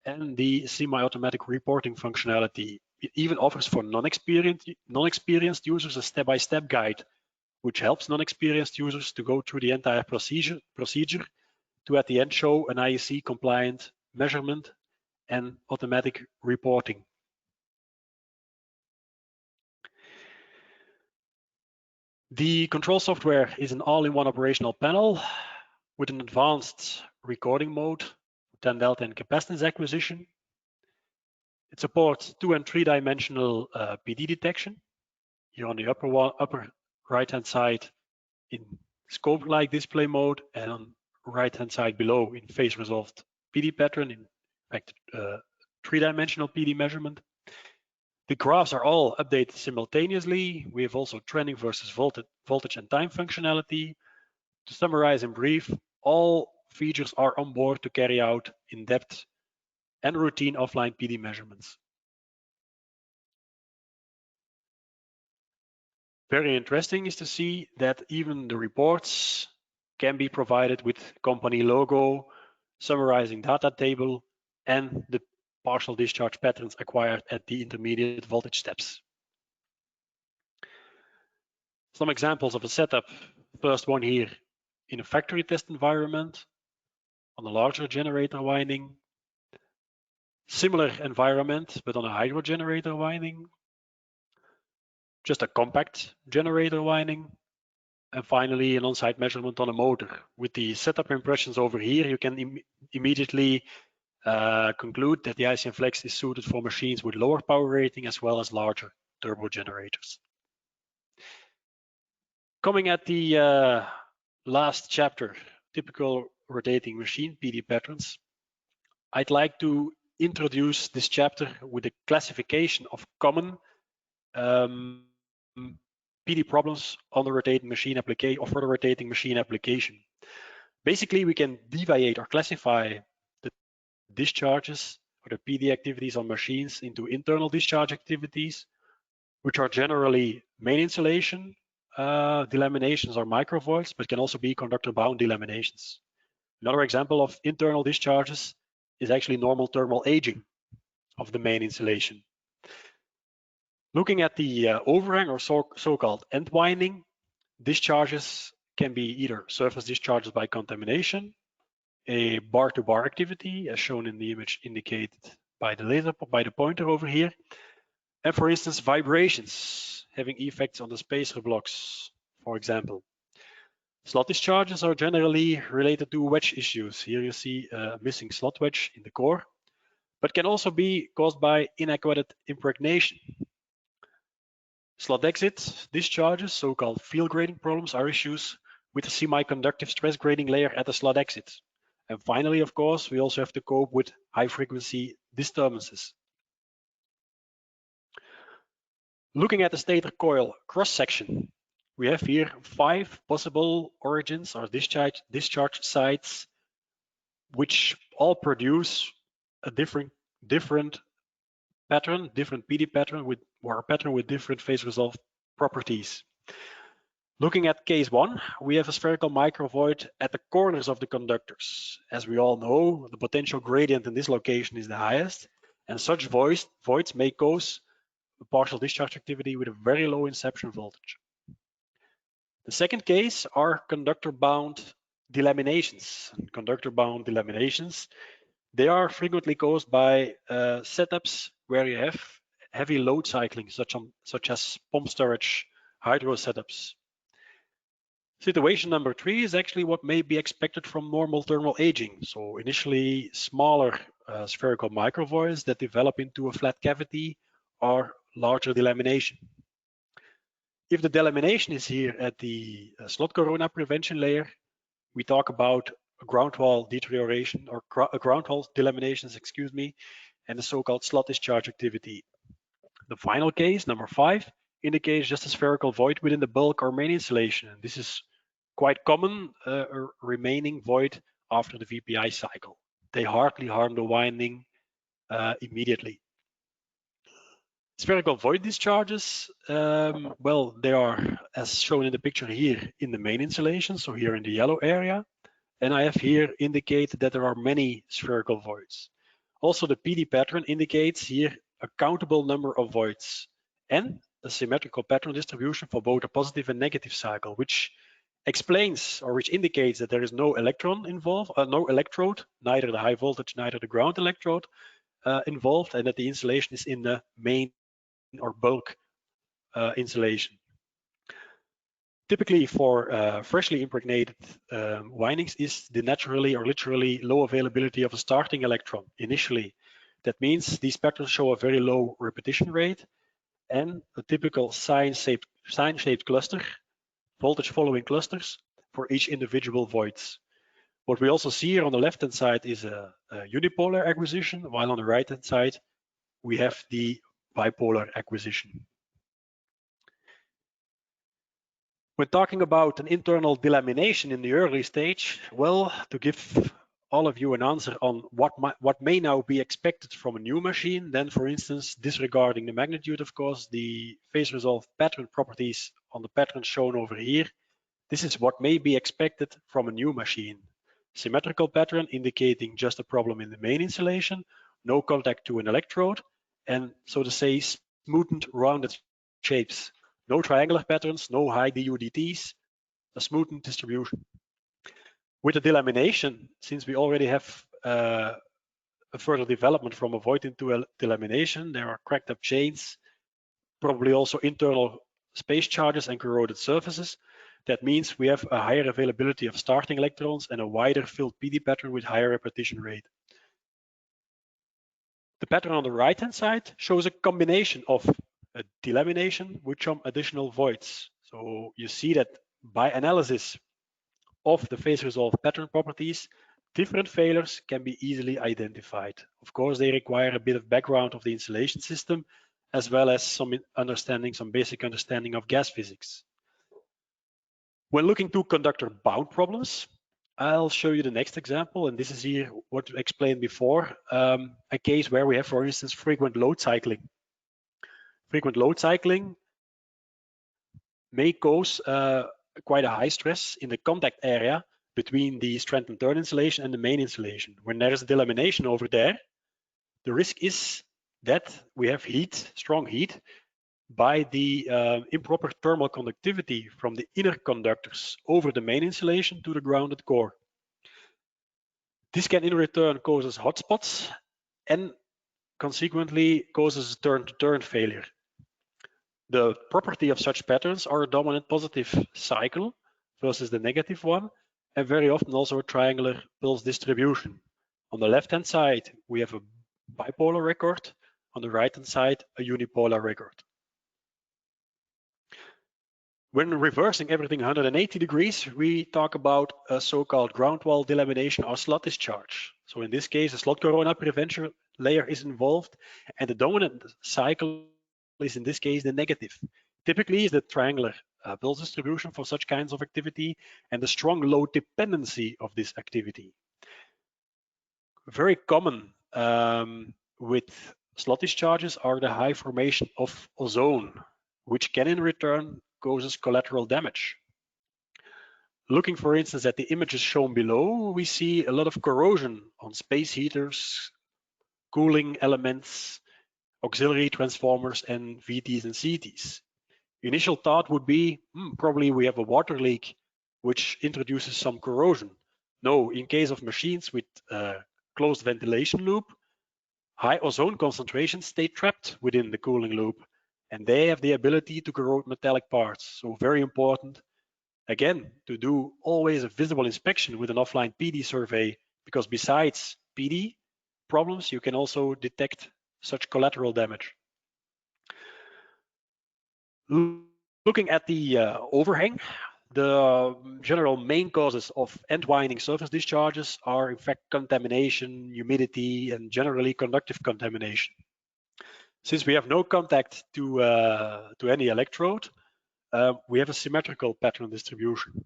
[SPEAKER 2] and the semi-automatic reporting functionality. It even offers for non-experienced users a step-by-step guide, which helps non-experienced users to go through the entire procedure to at the end show an IEC compliant measurement and automatic reporting. The control software is an all-in-one operational panel with an advanced recording mode, tan delta and capacitance acquisition. It supports 2- and 3-dimensional PD detection. Here on the upper right-hand side in scope-like display mode, and on right-hand side below in phase-resolved PD pattern, in fact, 3-dimensional PD measurement. The graphs are all updated simultaneously. We have also trending versus voltage and time functionality. To summarize in brief, all features are on board to carry out in-depth and routine offline PD measurements. Very interesting is to see that even the reports can be provided with company logo, summarizing data table, and the partial discharge patterns acquired at the intermediate voltage steps. Some examples of a setup. First one here in a factory test environment on a larger generator winding. Similar environment, but on a hydro generator winding. Just a compact generator winding. And finally, an on-site measurement on a motor. With the setup impressions over here, you can immediately conclude that the ICMflex is suited for machines with lower power rating as well as larger turbo generators. Coming at the last chapter, typical rotating machine PD patterns, I'd like to introduce this chapter with a classification of common PD problems on the rotating machine application or for the rotating machine application. Basically, we can deviate or classify the discharges or the PD activities on machines into internal discharge activities, which are generally main insulation delaminations or microvoids, but can also be conductor bound delaminations. Another example of internal discharges is actually normal thermal aging of the main insulation. Looking at the overhang or so-called end winding, discharges can be either surface discharges by contamination, a bar-to-bar activity, as shown in the image indicated by the pointer over here, and for instance, vibrations having effects on the spacer blocks, for example. Slot discharges are generally related to wedge issues. Here you see a missing slot wedge in the core, but can also be caused by inadequate impregnation. Slot exit discharges, so-called field grading problems, are issues with a semi-conductive stress grading layer at the slot exit. And finally, of course, we also have to cope with high-frequency disturbances. Looking at the stator coil cross-section, we have here 5 possible origins or discharge sites, which all produce a different pattern, different PD pattern or a pattern with different phase resolve properties. Looking at case 1, we have a spherical microvoid at the corners of the conductors. As we all know, the potential gradient in this location is the highest, and such voids may cause a partial discharge activity with a very low inception voltage. The second case are conductor-bound delaminations. Conductor-bound delaminations, they are frequently caused by setups where you have heavy load cycling, such as pump storage hydro setups. Situation number 3 is actually what may be expected from normal thermal aging. So initially smaller spherical microvoids that develop into a flat cavity or larger delamination. If the delamination is here at the slot corona prevention layer, we talk about a ground wall deterioration or ground wall delaminations, excuse me, and the so-called slot discharge activity. The final case, number 5, indicates just a spherical void within the bulk or main insulation. This is quite common, a remaining void after the VPI cycle. They hardly harm the winding immediately. Spherical void discharges, well, they are, as shown in the picture here, in the main insulation, so here in the yellow area. And I have here indicated that there are many spherical voids. Also, the PD pattern indicates here a countable number of voids and a symmetrical pattern distribution for both a positive and negative cycle, which explains or which indicates that there is no electron involved, no electrode, neither the high voltage, neither the ground electrode involved, and that the insulation is in the main or bulk insulation. Typically for freshly impregnated windings is the naturally or literally low availability of a starting electron initially. That means these patterns show a very low repetition rate and a typical sign-shaped cluster, voltage following clusters for each individual voids. What we also see here on the left-hand side is a unipolar acquisition, while on the right-hand side we have the bipolar acquisition. When talking about an internal delamination in the early stage, well, to give all of you an answer on what may now be expected from a new machine, then for instance, disregarding the magnitude, of course, the phase resolve pattern properties on the pattern shown over here This is what may be expected from a new machine. Symmetrical pattern indicating just a problem in the main insulation, no contact to an electrode, and so to say smoothened rounded shapes. No triangular patterns, no high DUDTs, a smoothened distribution. With the delamination, since we already have a further development from a void into delamination, there are cracked up chains, probably also internal space charges and corroded surfaces. That means we have a higher availability of starting electrons and a wider filled PD pattern with higher repetition rate. The pattern on the right-hand side shows a combination of a delamination with some additional voids. So you see that by analysis of the phase resolve pattern properties, different failures can be easily identified. Of course, they require a bit of background of the insulation system, as well as some basic understanding of gas physics. When looking to conductor bound problems, I'll show you the next example, and this is here what I explained before, a case where we have, for instance, frequent load cycling. Frequent load cycling may cause quite a high stress in the contact area between the strand and turn insulation and the main insulation. When there is a delamination over there, the risk is that we have heat, strong heat, by the improper thermal conductivity from the inner conductors over the main insulation to the grounded core. This can in return causes hotspots and consequently causes turn-to-turn failure. The property of such patterns are a dominant positive cycle versus the negative one, and very often also a triangular pulse distribution. On the left-hand side, we have a bipolar record. On the right-hand side, a unipolar record. When reversing everything 180 degrees, we talk about a so-called ground wall delamination or slot discharge. So in this case, a slot corona prevention layer is involved, and the dominant cycle is in this case the negative. Typically is the triangular pulse distribution for such kinds of activity and the strong load dependency of this activity. Very common with slot discharges are the high formation of ozone, which can in return causes collateral damage. Looking, for instance, at the images shown below, we see a lot of corrosion on space heaters, cooling elements, auxiliary transformers, and VTs and CTs. Initial thought would be, probably we have a water leak, which introduces some corrosion. No, in case of machines with closed ventilation loop, high ozone concentrations stay trapped within the cooling loop, and they have the ability to corrode metallic parts. So very important, again, to do always a visible inspection with an offline PD survey, because besides PD problems, you can also detect such collateral damage. Looking at the overhang, the general main causes of end winding surface discharges are in fact contamination, humidity, and generally conductive contamination. Since we have no contact to any electrode, we have a symmetrical pattern distribution.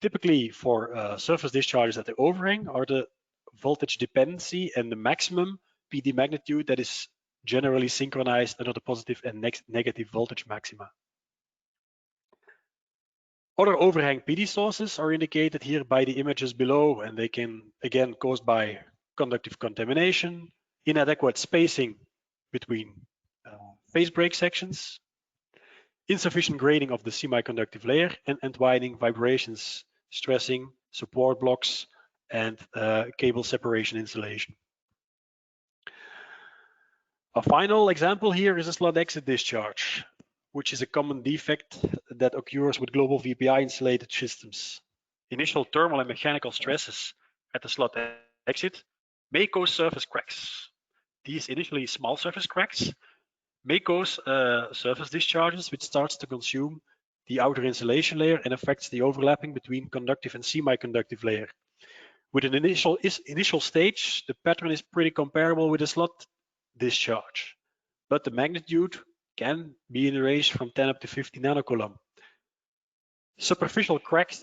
[SPEAKER 2] Typically for surface discharges at the overhang are the voltage dependency and the maximum PD magnitude that is generally synchronized under the positive and negative voltage maxima. Other overhang PD sources are indicated here by the images below, and they can again caused by conductive contamination, inadequate spacing between phase break sections, insufficient grading of the semiconductive layer, and entwining vibrations, stressing, support blocks, and cable separation insulation. A final example here is a slot exit discharge, which is a common defect that occurs with global VPI insulated systems. Initial thermal and mechanical stresses at the slot exit may cause surface cracks. These initially small surface cracks may cause surface discharges, which starts to consume the outer insulation layer and affects the overlapping between conductive and semiconductive layer. With an initial stage, the pattern is pretty comparable with a slot discharge, but the magnitude can be in the range from 10 up to 50 nanocoulomb. Superficial cracks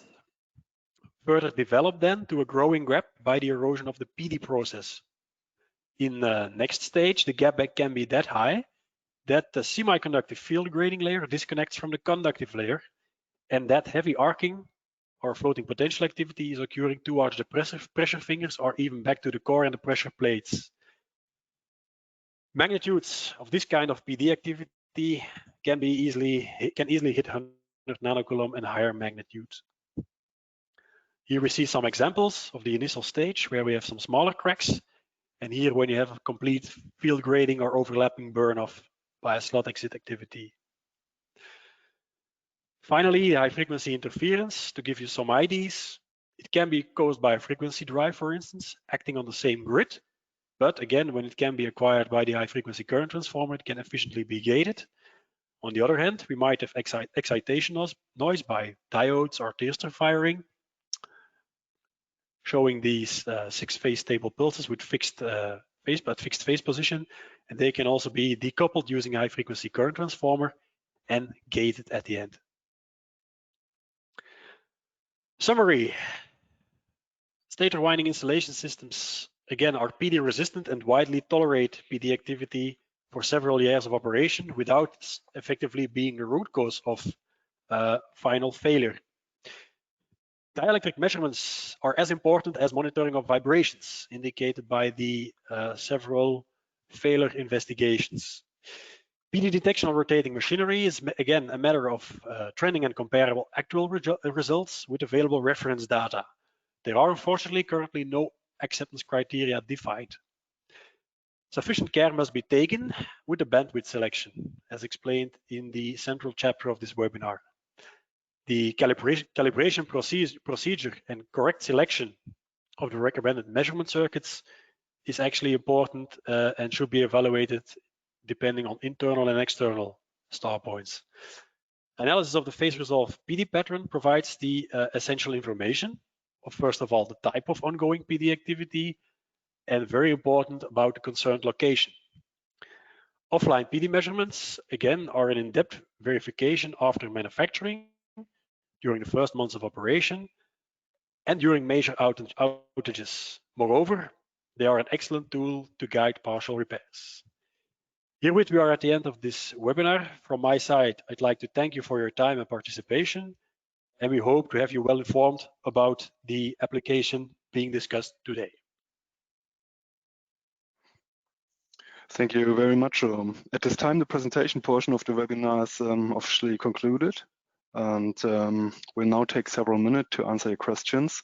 [SPEAKER 2] further develop then to a growing gap by the erosion of the PD process. In the next stage, the gap can be that high that the semiconductive field grading layer disconnects from the conductive layer, and that heavy arcing or floating potential activity is occurring towards the pressure fingers or even back to the core and the pressure plates. Magnitudes of this kind of PD activity can easily hit 100 nanocoulomb and higher magnitudes. Here we see some examples of the initial stage where we have some smaller cracks, and here when you have a complete field grading or overlapping burn-off by a slot exit activity. Finally, high frequency interference, to give you some ideas. It can be caused by a frequency drive, for instance, acting on the same grid. But again, when it can be acquired by the high frequency current transformer, it can efficiently be gated. On the other hand, we might have excitation noise by diodes or thyristor firing, showing these 6-phase stable pulses with fixed phase position. And they can also be decoupled using a high frequency current transformer and gated at the end. Summary. Stator winding insulation systems, again, are PD resistant and widely tolerate PD activity for several years of operation without effectively being the root cause of final failure. Dielectric measurements are as important as monitoring of vibrations, indicated by the several failure investigations. PD detection on rotating machinery is, again, a matter of trending and comparable actual results with available reference data. There are unfortunately currently no acceptance criteria defined. Sufficient care must be taken with the bandwidth selection, as explained in the central chapter of this webinar. The calibration procedure and correct selection of the recommended measurement circuits is actually important and should be evaluated depending on internal and external star points. Analysis of the phase resolve PD pattern provides the essential information of, first of all, the type of ongoing PD activity, and very important, about the concerned location. Offline PD measurements, again, are an in-depth verification after manufacturing, during the first months of operation, and during major outages. Moreover, they are an excellent tool to guide partial repairs. Herewith, we are at the end of this webinar. From my side, I'd like to thank you for your time and participation, and we hope to have you well informed about the application being discussed today.
[SPEAKER 1] Thank you very much, Jeroen. At this time, the presentation portion of the webinar is officially concluded, and we'll now take several minutes to answer your questions.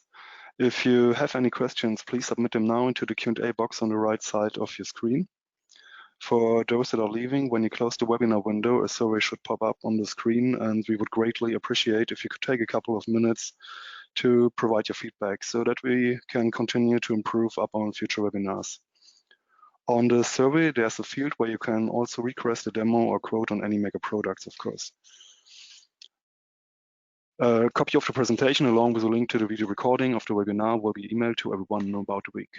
[SPEAKER 1] If you have any questions, please submit them now into the Q&A box on the right side of your screen. For those that are leaving, when you close the webinar window, a survey should pop up on the screen, and we would greatly appreciate if you could take a couple of minutes to provide your feedback so that we can continue to improve upon future webinars. On the survey, there's a field where you can also request a demo or quote on any MEGGER products, of course. A copy of the presentation along with a link to the video recording of the webinar will be emailed to everyone in about a week.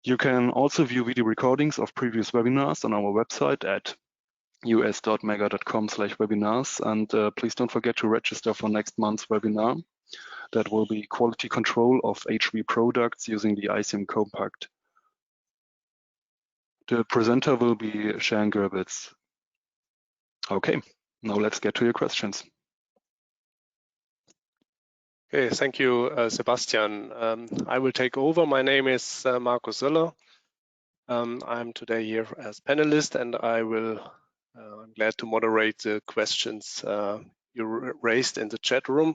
[SPEAKER 1] You can also view video recordings of previous webinars on our website at us.megger.com/webinars, and please don't forget to register for next month's webinar. That will be quality control of HV products using the ICM Compact. The presenter will be Jeroen Gerbitz. Okay, now let's get to your questions.
[SPEAKER 3] Okay, thank you, Sebastian. I will take over. My name is Markus Söller. I'm today here as panelist, and I'm glad to moderate the questions you raised in the chat room.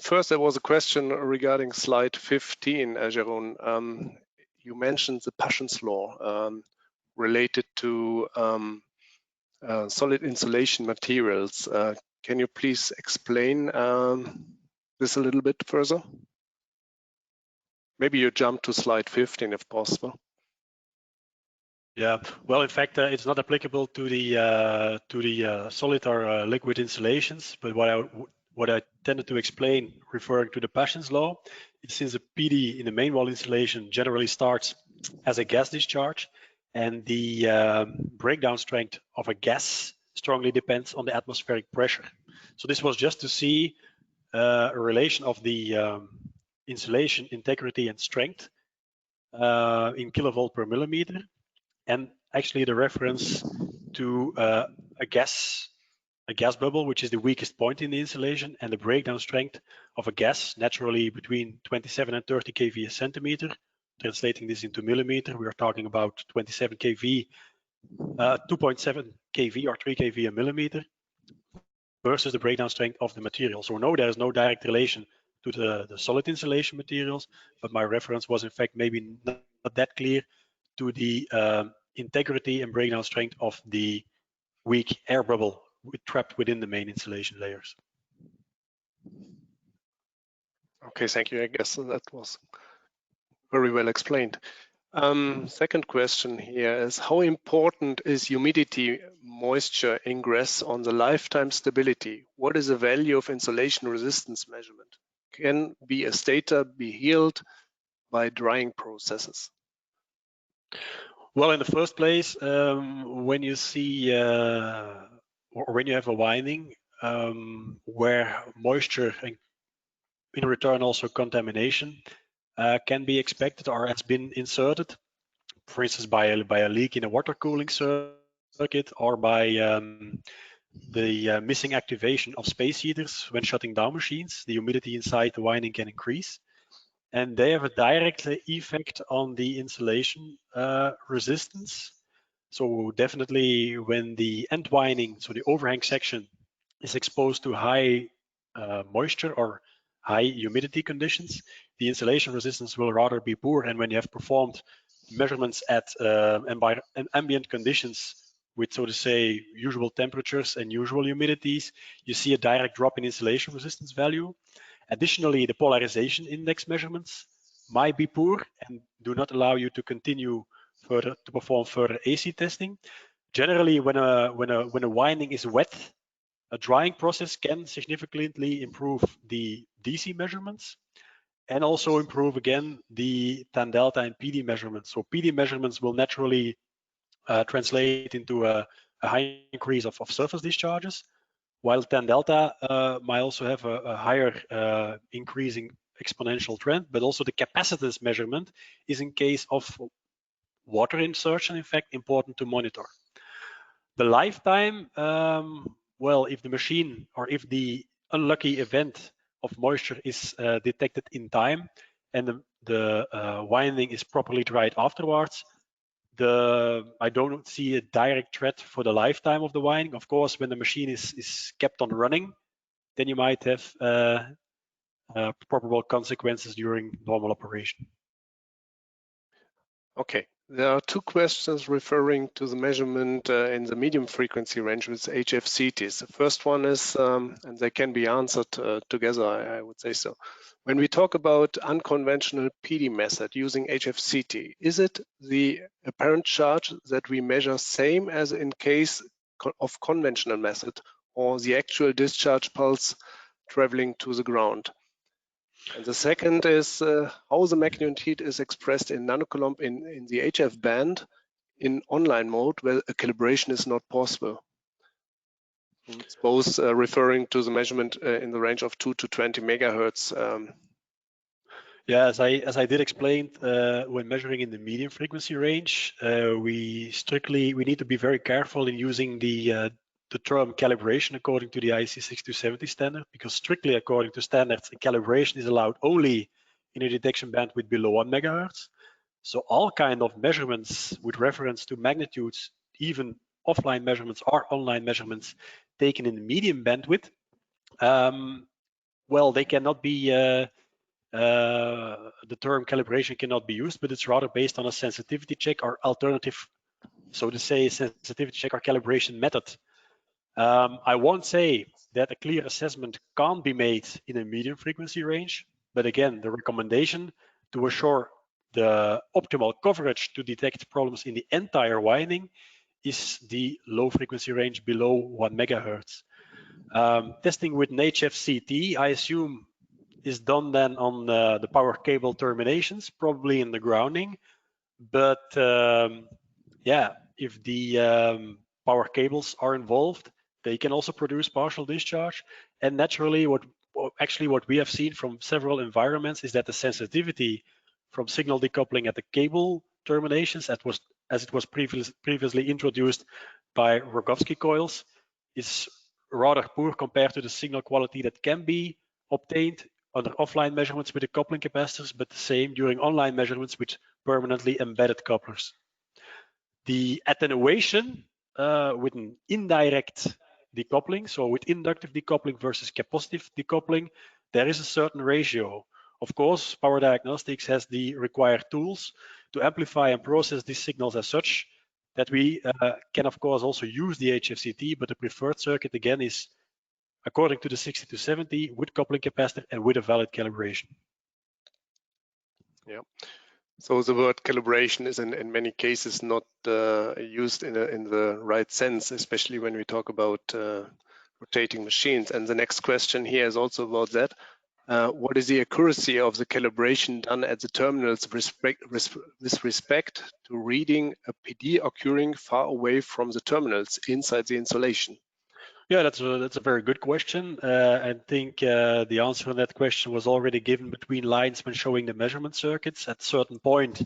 [SPEAKER 3] First, there was a question regarding slide 15, Jeroen. You mentioned the Paschen's law related to solid insulation materials. Can you please explain this a little bit further? Maybe you jump to slide 15 if possible.
[SPEAKER 2] Yeah, well, in fact, it's not applicable to the solid or liquid insulations, but what I tended to explain, referring to the Paschen's law, is since a PD in the main wall insulation generally starts as a gas discharge, and the breakdown strength of a gas strongly depends on the atmospheric pressure. So this was just to see a relation of the insulation integrity and strength in kilovolt per millimeter, and actually the reference to a gas a gas bubble, which is the weakest point in the insulation, and the breakdown strength of a gas, naturally between 27 and 30 kV a centimeter. Translating this into millimeter, we are talking about 27 kV, 2.7 kV or 3 kV a millimeter, versus the breakdown strength of the material. So no, there is no direct relation to the solid insulation materials, but my reference was in fact maybe not that clear to the integrity and breakdown strength of the weak air bubble trapped within the main insulation layers.
[SPEAKER 3] Okay, thank you. I guess that was very well explained. Second question here is, how important is humidity moisture ingress on the lifetime stability? What is the value of insulation resistance measurement? Can a stator be healed by drying processes?
[SPEAKER 2] Well, in the first place, when you see or when you have a winding where moisture and in return also contamination can be expected or has been inserted, for instance by a leak in a water cooling circuit or by the missing activation of space heaters when shutting down machines, the humidity inside the winding can increase. And they have a direct effect on the insulation resistance. So definitely when the end winding, so the overhang section, is exposed to high moisture or high humidity conditions, the insulation resistance will rather be poor. And when you have performed measurements at ambient conditions with, so to say, usual temperatures and usual humidities, you see a direct drop in insulation resistance value. Additionally, the polarization index measurements might be poor and do not allow you to continue further to perform further AC testing. Generally, when a winding is wet, a drying process can significantly improve the DC measurements and also improve again the tan delta and PD measurements. So PD measurements will naturally translate into a high increase of surface discharges, while tan delta might also have a higher increasing exponential trend, but also the capacitance measurement is in case of water insertion, in fact, important to monitor. The lifetime, well, if the machine or if the unlucky event of moisture is detected in time and the winding is properly dried afterwards, I don't see a direct threat for the lifetime of the winding. Of course, when the machine is kept on running, then you might have probable consequences during normal operation.
[SPEAKER 3] Okay, there are two questions referring to the measurement in the medium frequency range with HFCTs. The first one is, and they can be answered together, I would say so. When we talk about unconventional PD method using HFCT, is it the apparent charge that we measure same as in case of conventional method, or the actual discharge pulse traveling to the ground? And the second is how the magnet heat is expressed in nanocoulomb in the HF band in online mode where a calibration is not possible. It's both referring to the measurement in the range of 2 to 20 megahertz.
[SPEAKER 2] Yeah, as I did explain, when measuring in the medium frequency range, we need to be very careful in using the term calibration according to the IEC 6270 standard, because strictly according to standards, calibration is allowed only in a detection bandwidth below 1 megahertz. So all kind of measurements with reference to magnitudes, even offline measurements or online measurements taken in the medium bandwidth, well, they cannot be, the term calibration cannot be used, but it's rather based on a sensitivity check or alternative, so to say, sensitivity check or calibration method. I won't say that a clear assessment can't be made in a medium frequency range, but again, the recommendation to assure the optimal coverage to detect problems in the entire winding is the low frequency range below 1 megahertz. Testing with an HFCT, I assume, is done then on the power cable terminations, probably in the grounding. But yeah, if the power cables are involved, they can also produce partial discharge. And naturally, what we have seen from several environments is that the sensitivity from signal decoupling at the cable terminations, as it was previously introduced by Rogowski coils, is rather poor compared to the signal quality that can be obtained under offline measurements with the coupling capacitors, but the same during online measurements with permanently embedded couplers. The attenuation with an indirect decoupling, so with inductive decoupling versus capacitive decoupling, there is a certain ratio. Of course, power diagnostics has the required tools to amplify and process these signals as such that we can, of course, also use the HFCT, but the preferred circuit, again, is according to the 60-70 with coupling capacitor and with a valid calibration.
[SPEAKER 3] Yeah. So the word calibration is in many cases not used in the right sense, especially when we talk about rotating machines. And the next question here is also about that. What is the accuracy of the calibration done at the terminals with respect to reading a PD occurring far away from the terminals inside the insulation?
[SPEAKER 2] Yeah, that's a very good question. I think the answer on that question was already given between lines when showing the measurement circuits. At a certain point,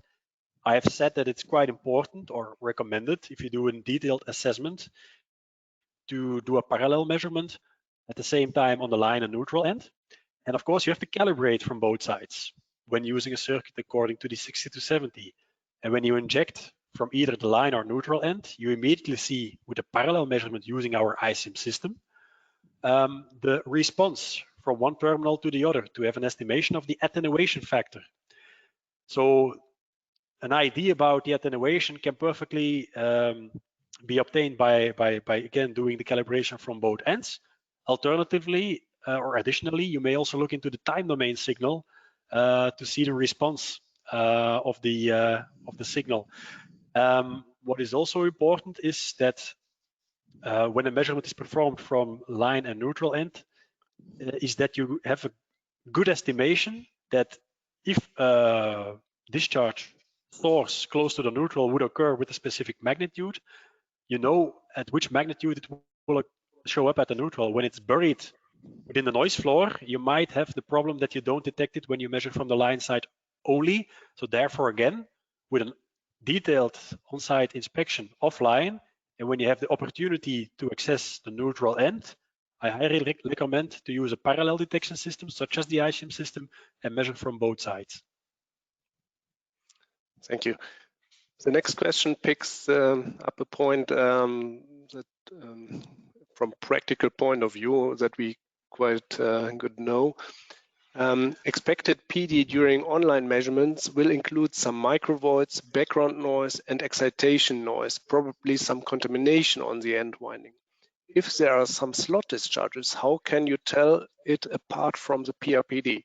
[SPEAKER 2] I have said that it's quite important or recommended if you do a detailed assessment to do a parallel measurement at the same time on the line and neutral end. And of course, you have to calibrate from both sides when using a circuit according to the 60-70. And when you inject from either the line or neutral end, you immediately see with a parallel measurement using our ICM system, the response from one terminal to the other to have an estimation of the attenuation factor. So an idea about the attenuation can perfectly be obtained by again doing the calibration from both ends. Alternatively, or additionally, you may also look into the time domain signal to see the response of the signal. What is also important is that when a measurement is performed from line and neutral end, is that you have a good estimation that if discharge source close to the neutral would occur with a specific magnitude, you know at which magnitude it will show up at the neutral. When it's buried within the noise floor, you might have the problem that you don't detect it when you measure from the line side only. So therefore, again, with a detailed on-site inspection offline, and when you have the opportunity to access the neutral end, I highly recommend to use a parallel detection system such as the ICM system and measure from both sides.
[SPEAKER 3] Thank you. The next question picks up a point that from practical point of view that we quite good know. Expected PD during online measurements will include some microvoids, background noise and excitation noise, probably some contamination on the end winding. If there are some slot discharges, how can you tell it apart from the PRPD?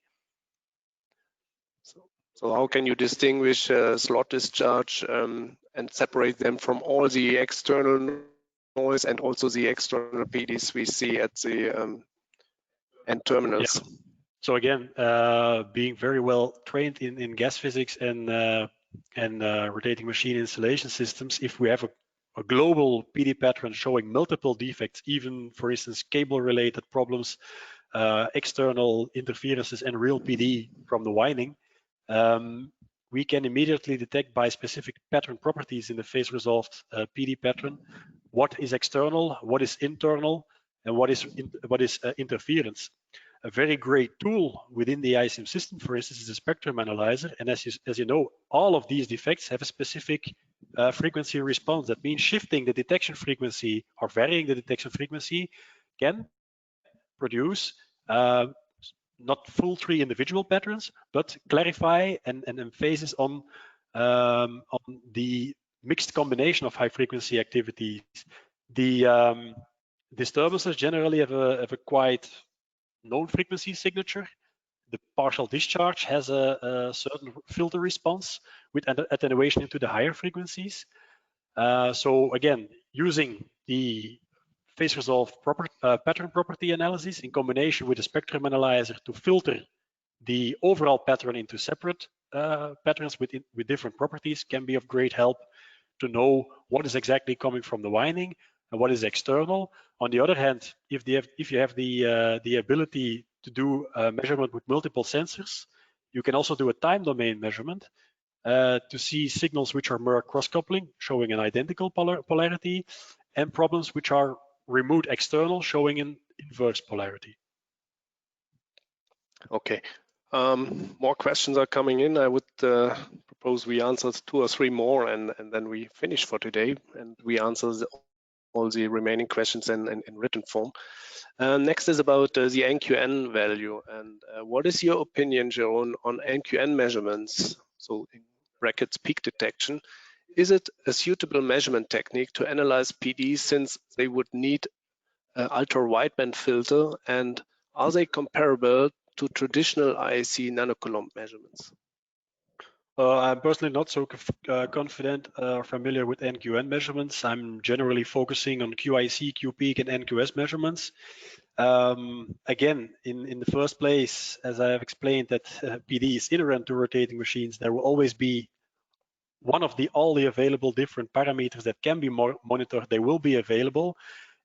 [SPEAKER 3] So how can you distinguish slot discharge and separate them from all the external noise and also the external PDs we see at the end terminals?
[SPEAKER 2] Yeah. So again, being very well trained in gas physics and rotating machine installation systems, if we have a global PD pattern showing multiple defects, even for instance cable-related problems, external interferences, and real PD from the winding, we can immediately detect by specific pattern properties in the phase resolved PD pattern what is external, what is internal, and what is interference. A very great tool within the ICM system, for instance, is a spectrum analyzer. And as you know, all of these defects have a specific frequency response. That means shifting the detection frequency or varying the detection frequency can produce not full three individual patterns, but clarify and emphasis on the mixed combination of high frequency activities. The disturbances generally have a quite known frequency signature. The partial discharge has a certain filter response with attenuation into the higher frequencies. So again, using the phase resolved pattern property analysis in combination with a spectrum analyzer to filter the overall pattern into separate patterns with different properties can be of great help to know what is exactly coming from the winding and what is external. On the other hand, if you have the ability to do a measurement with multiple sensors, you can also do a time domain measurement to see signals which are more cross-coupling, showing an identical polarity, and problems which are remote external showing an inverse polarity.
[SPEAKER 3] Okay. More questions are coming in. I would propose we answer 2 or 3 more, and then we finish for today, and we answer all the remaining questions in written form. Next is about the NQN value, and what is your opinion, Jeroen, on NQN measurements? So in brackets peak detection. Is it a suitable measurement technique to analyze PD, since they would need an ultra-wideband filter, and are they comparable to traditional IAC nanocoulomb measurements?
[SPEAKER 2] I'm personally not so confident or familiar with NQN measurements. I'm generally focusing on QIC, QPeak, and NQS measurements. Again, in the first place, as I have explained, that PD is inherent to rotating machines, there will always be one of all the available different parameters that can be monitored. They will be available.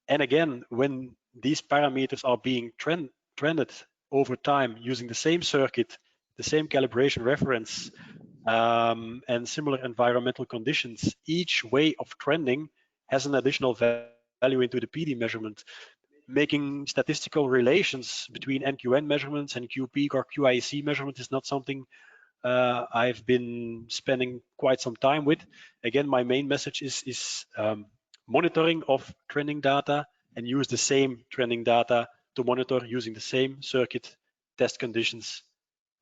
[SPEAKER 2] And again, when these parameters are being trended over time using the same circuit, the same calibration reference, and similar environmental conditions, each way of trending has an additional value into the PD measurement. Making statistical relations between NQN measurements and QPeak or QIC measurement is not something I've been spending quite some time with. Again, my main message is monitoring of trending data, and use the same trending data to monitor using the same circuit test conditions.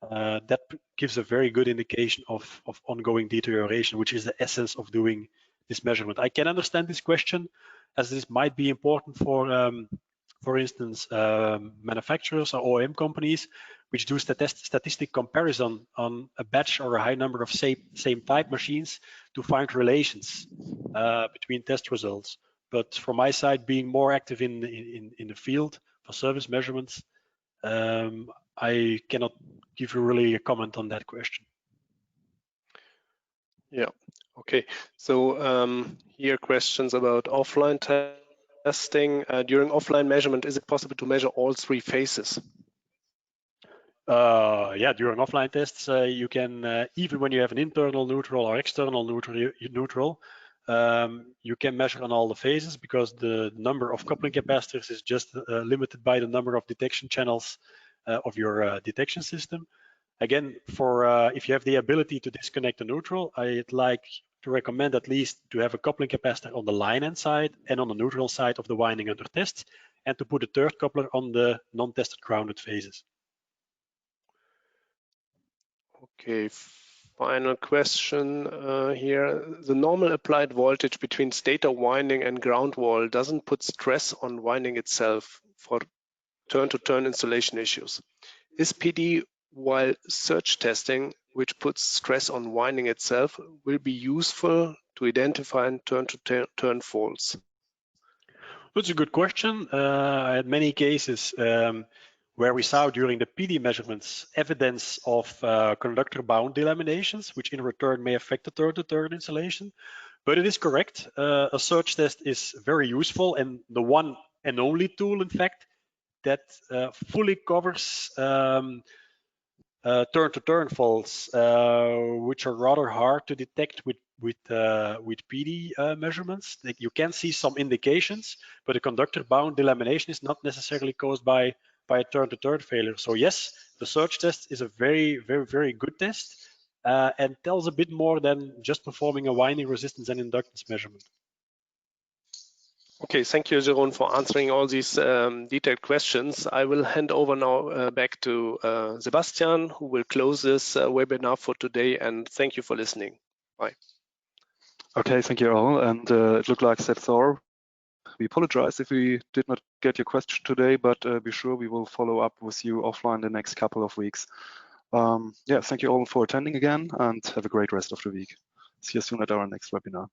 [SPEAKER 2] That gives a very good indication of ongoing deterioration, which is the essence of doing this measurement. I can understand this question, as this might be important for instance, manufacturers or OEM companies, which do statistic comparison on a batch or a high number of same type machines to find relations between test results. But from my side, being more active in the field for service measurements, I cannot give you really a comment on that question.
[SPEAKER 3] Yeah, okay. So here questions about offline testing. During offline measurement, is it possible to measure all 3 phases?
[SPEAKER 2] Yeah, during offline tests, you can, even when you have an internal neutral or external neutral, you can measure on all the phases, because the number of coupling capacitors is just limited by the number of detection channels of your detection system. Again, for if you have the ability to disconnect the neutral, I'd like to recommend at least to have a coupling capacitor on the line-end side and on the neutral side of the winding under test, and to put a third coupler on the non-tested grounded phases.
[SPEAKER 3] Okay, final question here. The normal applied voltage between stator winding and ground wall doesn't put stress on winding itself for turn-to-turn installation issues. Is PD, while surge testing, which puts stress on winding itself, will be useful to identify turn-to-turn faults?
[SPEAKER 2] That's a good question. I had many cases where we saw during the PD measurements evidence of conductor bound delaminations, which in return may affect the turn-to-turn installation. But it is correct. A surge test is very useful, and the one and only tool, in fact, that fully covers turn-to-turn faults, which are rather hard to detect with PD measurements. Like, you can see some indications, but a conductor bound delamination is not necessarily caused by a turn-to-turn failure. So yes, the surge test is a very, very, very good test, and tells a bit more than just performing a winding resistance and inductance measurement.
[SPEAKER 3] Okay, thank you, Jeroen, for answering all these detailed questions. I will hand over now back to Sebastian, who will close this webinar for today, and thank you for listening. Bye.
[SPEAKER 1] Okay, thank you all, and it looked like that's all. We apologize if we did not get your question today, but be sure we will follow up with you offline the next couple of weeks. Yeah, thank you all for attending again, and have a great rest of the week. See you soon at our next webinar.